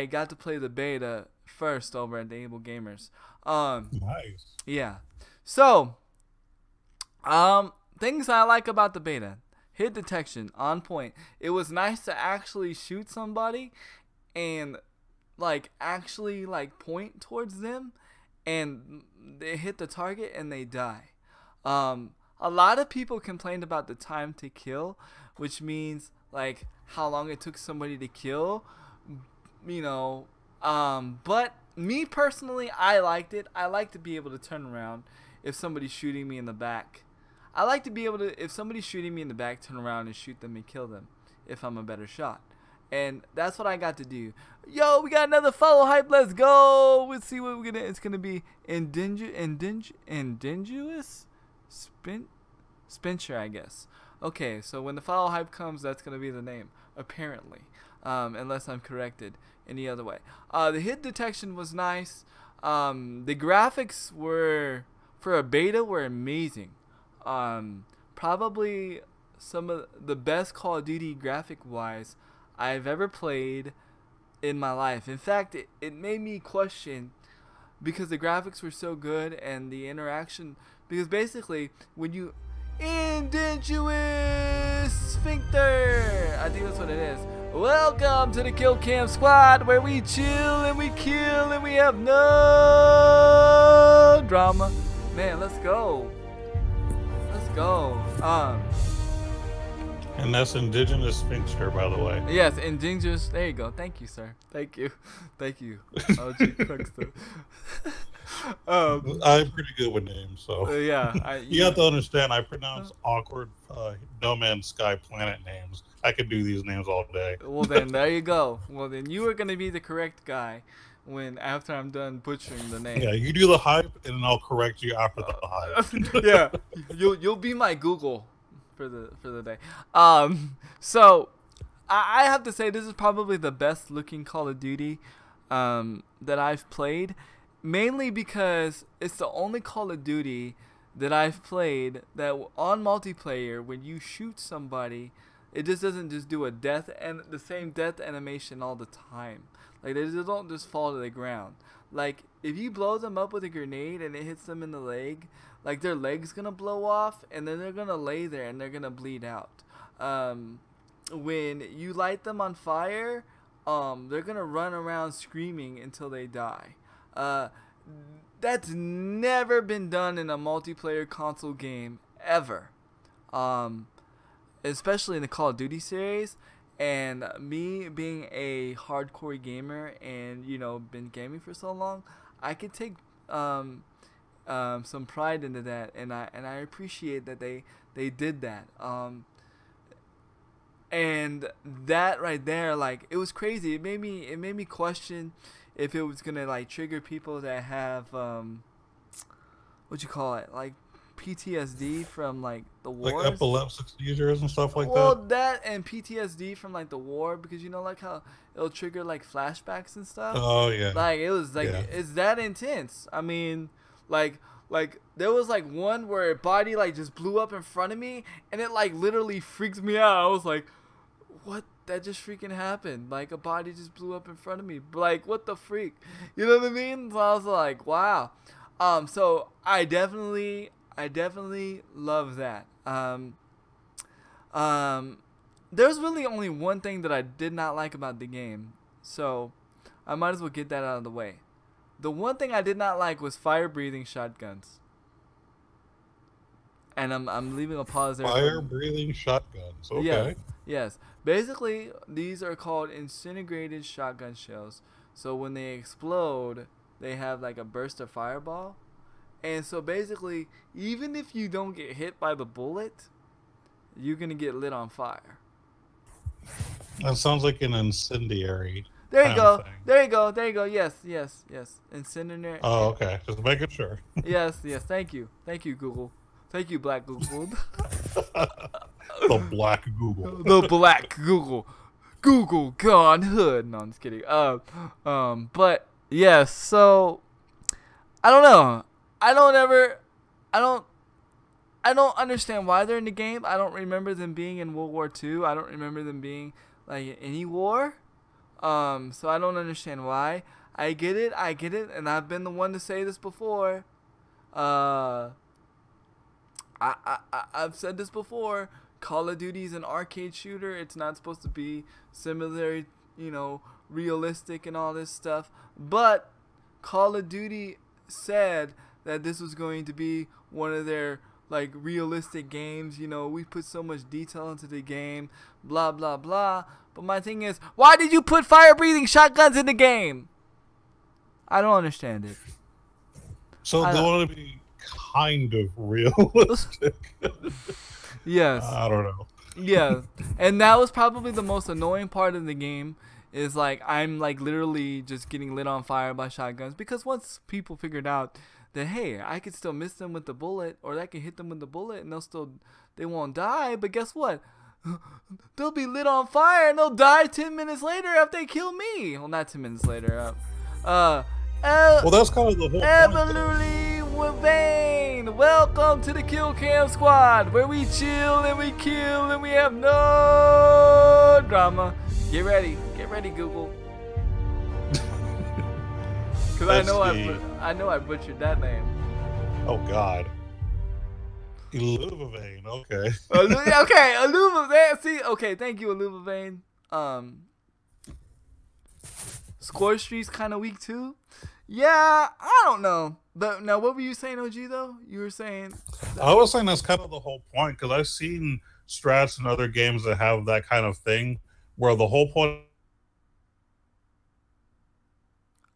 A: got to play the beta first over at the Able Gamers.
B: Nice.
A: Yeah. So, things I like about the beta. Hit detection, on point. It was nice to actually shoot somebody and, like, actually, like, point towards them and they hit the target and they die. A lot of people complained about the time to kill, which means, like, how long it took somebody to kill, you know. But me personally, I liked it. I like to be able to turn around if somebody's shooting me in the back. I like to be able to, if somebody's shooting me in the back, turn around and shoot them and kill them if I'm a better shot. And that's what I got to do. Yo, we got another follow hype. Let's go. Let's see what it's gonna be. Indigenous Spencer, I guess. Okay, so when the follow hype comes, that's gonna be the name, apparently, unless I'm corrected any other way. The hit detection was nice. The graphics were, for a beta, were amazing. Probably some of the best Call of Duty graphic wise I've ever played in my life. In fact, it made me question, because the graphics were so good and the interaction, because basically when you indigenous sphincter, I think that's what it is, Welcome to the Kill Cam Squad, where we chill and we kill and we have no drama. Man, let's go. Let's go.
B: And that's indigenous sphinxter, by the way.
A: Yes, indigenous. There you go. Thank you, sir. Thank you. Thank you. OG Cruxter.
B: I'm pretty good with names, so
A: yeah.
B: You have to understand. I pronounce awkward No Man's Sky planet names. I could do these names all day.
A: Well, then there you go. Well, then you are gonna be the correct guy after I'm done butchering the name.
B: Yeah, you do the hype, and then I'll correct you after the hype.
A: Yeah, you'll be my Google for the day. So I have to say this is probably the best looking Call of Duty that I've played, mainly because it's the only Call of Duty that I've played that on multiplayer, when you shoot somebody, it just doesn't just do the same death animation all the time. Like, they just don't just fall to the ground. Like, if you blow them up with a grenade and it hits them in the leg, like, their leg's gonna blow off, and then they're gonna lay there and they're gonna bleed out. When you light them on fire, they're gonna run around screaming until they die. That's never been done in a multiplayer console game ever. Especially in the Call of Duty series. And me being a hardcore gamer and, you know, been gaming for so long, I could take some pride into that, and I appreciate that they did that. And that right there, like, it was crazy. It made me question if it was gonna, like, trigger people that have what you call it, like PTSD from, like, the war,
B: like epileptic seizures and stuff like
A: well,
B: that.
A: that and PTSD from, like, the war, because you know, like, how it'll trigger, like, flashbacks and stuff.
B: Oh yeah.
A: Like, it was like, it's that intense. I mean, like there was, like, one where a body, like, just blew up in front of me, and it, like, literally freaks me out. I was like, what? That just freaking happened. Like, a body just blew up in front of me. Like, what the freak? You know what I mean? So I was like, wow. So I definitely love that. There's really only one thing that I did not like about the game, so I might as well get that out of the way. The one thing I did not like was fire-breathing shotguns. And I'm leaving a pause there.
B: Fire-breathing shotguns. Okay.
A: Yes. Yes. Basically, these are called incinerated shotgun shells. So when they explode, they have, like, a burst of fireball. And so basically, even if you don't get hit by the bullet, you're going to get lit on fire.
B: That sounds like an incendiary.
A: There you go. There you go. There you go. Yes, yes, yes. Incendiary.
B: Oh, okay. Just making sure.
A: Yes, yes. Thank you. Thank you, Google. Thank you, Black Google.
B: The Black Google.
A: The Black Google. Google gone hood. No, I'm just kidding. But yes, so I don't know. I don't understand why they're in the game. I don't remember them being in World War II. I don't remember them being, like, in any war. So I don't understand why. I get it, and I've been the one to say this before. I've said this before. Call of Duty is an arcade shooter. It's not supposed to be similar, you know, realistic and all this stuff. But Call of Duty said that this was going to be one of their, like, realistic games. You know, we put so much detail into the game, blah, blah, blah. But my thing is, why did you put fire-breathing shotguns in the game? I don't understand it.
B: So they want to be kind of realistic.
A: Yes.
B: I don't know.
A: Yeah. And that was probably the most annoying part of the game, is, like, I'm, like, literally just getting lit on fire by shotguns. Because once people figured out that, hey, I could still miss them with the bullet, or I can hit them with the bullet and they won't die. But guess what? They'll be lit on fire and they'll die 10 minutes later after they kill me. Well, not 10 minutes later.
B: Well, that's kind of the whole
A: Absolutely Vane. Welcome to the Kill Cam Squad, where we chill and we kill and we have no drama. Get ready, Google. Because I know I butchered that name.
B: Oh God. Iluvavane, okay.
A: Okay, Iluvavane. See, okay, thank you, Iluvavane. score streak's kind of weak too. Yeah, I don't know. But now, what were you saying, OG? Though you were saying.
B: I was saying that's kind of the whole point because I've seen strats in other games that have that kind of thing where the whole point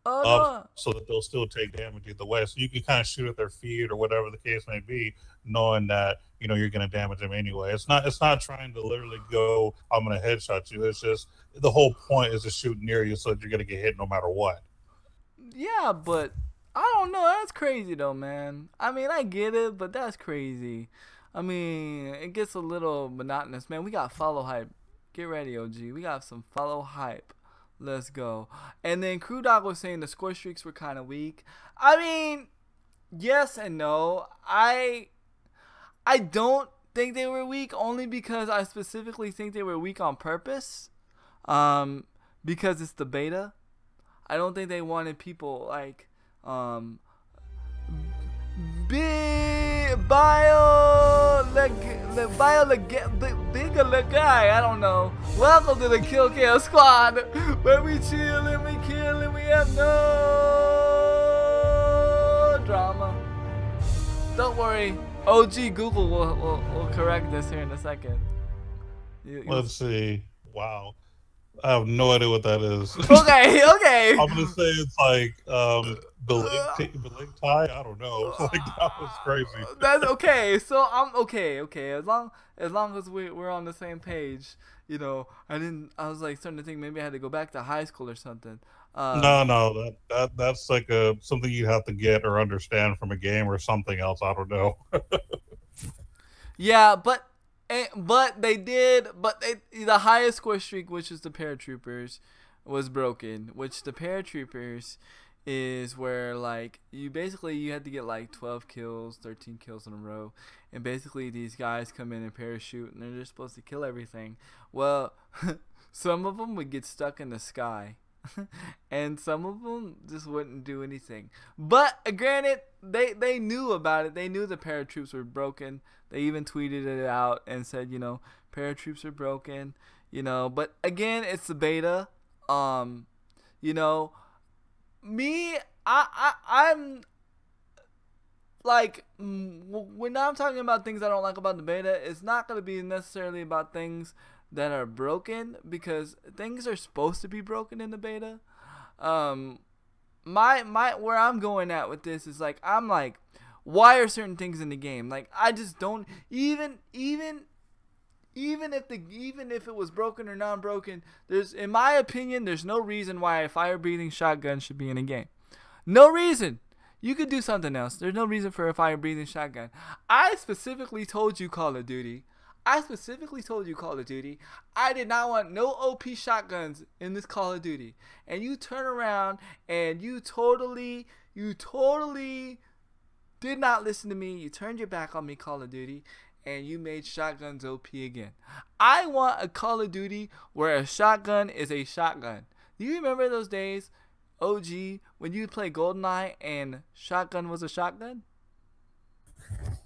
B: up so that they'll still take damage either way. So you can kind of shoot at their feet or whatever the case may be, knowing that you're going to damage them anyway. It's not trying to literally go, I'm going to headshot you. It's just the whole point is to shoot near you so that you're going to get hit no matter what.
A: Yeah, but I don't know. That's crazy though, man. I mean, I get it, but that's crazy. I mean, it gets a little monotonous, man. We got follow hype. Get ready, OG. We got some follow hype. Let's go. And then Crew Dog was saying the score streaks were kind of weak. I mean, yes and no. I don't think they were weak only because I specifically think they were weak on purpose. Because it's the beta. I don't think they wanted people like bigger guy. I don't know. Welcome to the Kill Chaos Squad, where we chill and we kill and we have no drama. Don't worry, OG Google will correct this here in a second.
B: Let's see. Wow. I have no idea what that is.
A: Okay.
B: I'm gonna say it's like Beling Thai. I don't know. Like that was crazy.
A: That's okay. So I'm okay. As long as we're on the same page, I was like starting to think maybe I had to go back to high school or something.
B: No, that's like something you have to get or understand from a game or something else. I don't know.
A: Yeah, but the highest score streak, which is the paratroopers, was broken. Which the paratroopers is where like you had to get like 12 kills, 13 kills in a row, and basically these guys come in and parachute and they're just supposed to kill everything. Well, some of them would get stuck in the sky. And some of them just wouldn't do anything. But granted, they knew about it. They knew the paratroops were broken. They even tweeted it out and said, paratroops are broken. But again, it's the beta. Me, I'm like, when I'm talking about things I don't like about the beta, it's not gonna be necessarily about things that are broken, because things are supposed to be broken in the beta. My where I'm going at with this is like, I'm like, why are certain things in the game? Like, I just don't even if it was broken or non-broken, in my opinion, there's no reason why a fire-breathing shotgun should be in a game. No reason. You could do something else. There's no reason for a fire-breathing shotgun. I specifically told you Call of Duty, I did not want no OP shotguns in this Call of Duty. And you turn around and you totally did not listen to me. You turned your back on me, Call of Duty, and you made shotguns OP again. I want a Call of Duty where a shotgun is a shotgun. Do you remember those days, OG, when you play GoldenEye and shotgun was a shotgun?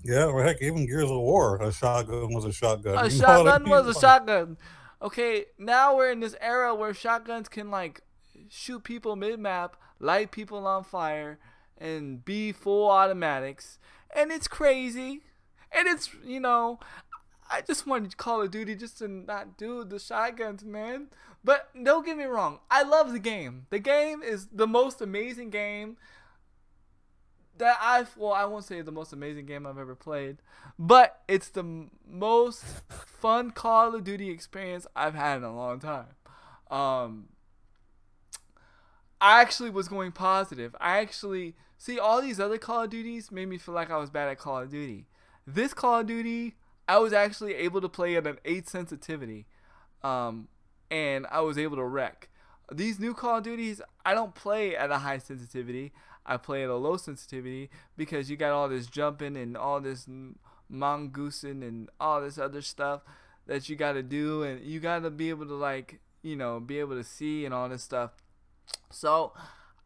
B: Yeah, or heck, even Gears of War, a shotgun was a shotgun.
A: A shotgun was a shotgun. Okay, now we're in this era where shotguns can like shoot people mid-map, light people on fire, and be full automatics. And it's crazy. And it's, I just wanted Call of Duty just to not do the shotguns, man. But don't get me wrong, I love the game. The game is the most amazing game that I won't say the most amazing game I've ever played, but it's the most fun Call of Duty experience I've had in a long time. I actually was going positive. See, all these other Call of Duties made me feel like I was bad at Call of Duty. This Call of Duty, I was actually able to play at an 8 sensitivity, and I was able to wreck. These new Call of Duties, I don't play at a high sensitivity. I play at a low sensitivity because you got all this jumping and all this mongoosing and all this other stuff that you got to do, and you got to be able to be able to see and all this stuff. So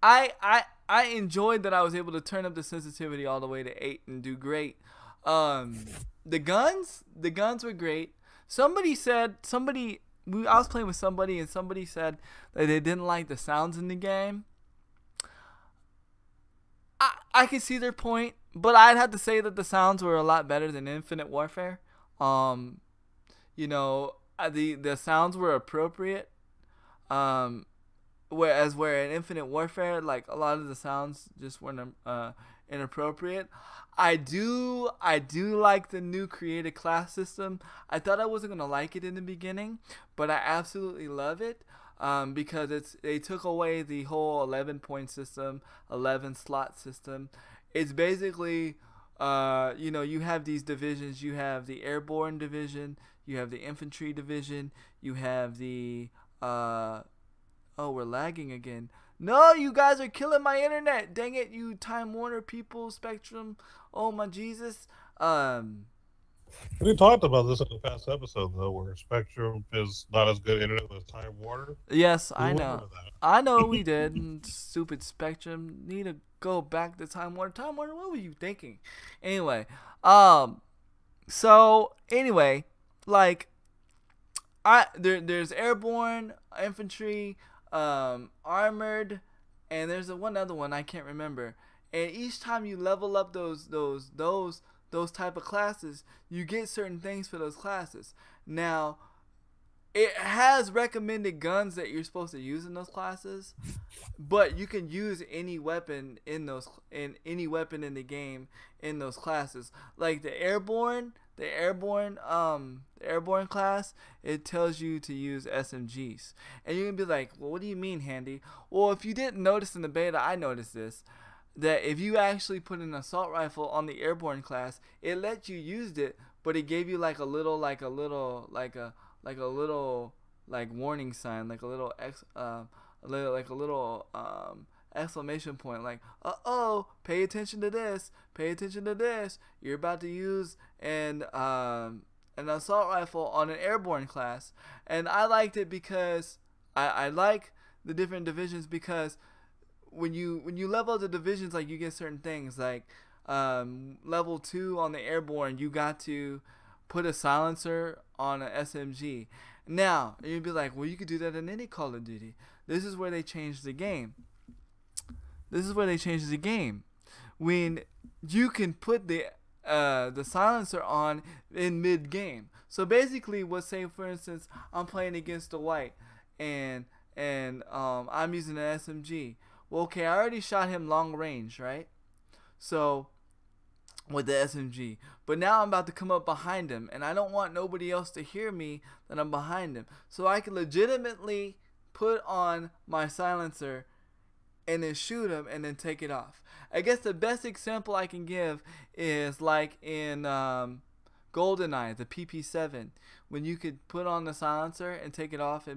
A: I enjoyed that I was able to turn up the sensitivity all the way to 8 and do great. The guns were great. Somebody I was playing with somebody, and somebody said that they didn't like the sounds in the game. I can see their point, but I'd have to say that the sounds were a lot better than Infinite Warfare. You know, the sounds were appropriate. Whereas in Infinite Warfare, like a lot of the sounds just weren't inappropriate. I do like the new created class system. I thought I wasn't gonna like it in the beginning, but I absolutely love it. Because they took away the whole 11 point system, 11 slot system. It's basically, you know, you have these divisions. You have the airborne division, you have the infantry division, you have the, oh, we're lagging again. No, you guys are killing my internet. Dang it, you Time Warner people, Spectrum. Oh my Jesus.
B: We talked about this in the past episode, though, where Spectrum is not as good internet as Time Warner.
A: Yes, I know. I know we did. Stupid Spectrum. Need to go back to Time Warner. Time Warner, what were you thinking? Anyway, so anyway, like, there's airborne, infantry, armored, and there's one other one I can't remember. And each time you level up those type of classes, you get certain things for those classes. Now, it has recommended guns that you're supposed to use in those classes, but you can use any weapon in the game in those classes. Like the airborne class, it tells you to use SMGs, and you can be like, well, what do you mean, Handy? Well, if you didn't notice in the beta, I noticed this. That if you actually put an assault rifle on the airborne class, it let you use it, but it gave you like a little warning sign, like a little exclamation point, like, pay attention to this, you're about to use an assault rifle on an airborne class. And I liked it because I like the different divisions, because when you level the divisions, like, you get certain things, like level 2 on the airborne, you got to put a silencer on an SMG. Now you'd be like, well, you could do that in any Call of Duty. This is where they changed the game. When you can put the silencer on in mid game. So basically, say for instance, I'm playing against a white, and I'm using an SMG. Well, okay, I already shot him long range, right? So, with the SMG. But now I'm about to come up behind him, and I don't want nobody else to hear me that I'm behind him. So I can legitimately put on my silencer and then shoot him and then take it off. I guess the best example I can give is like in GoldenEye, the PP7, when you could put on the silencer and take it off and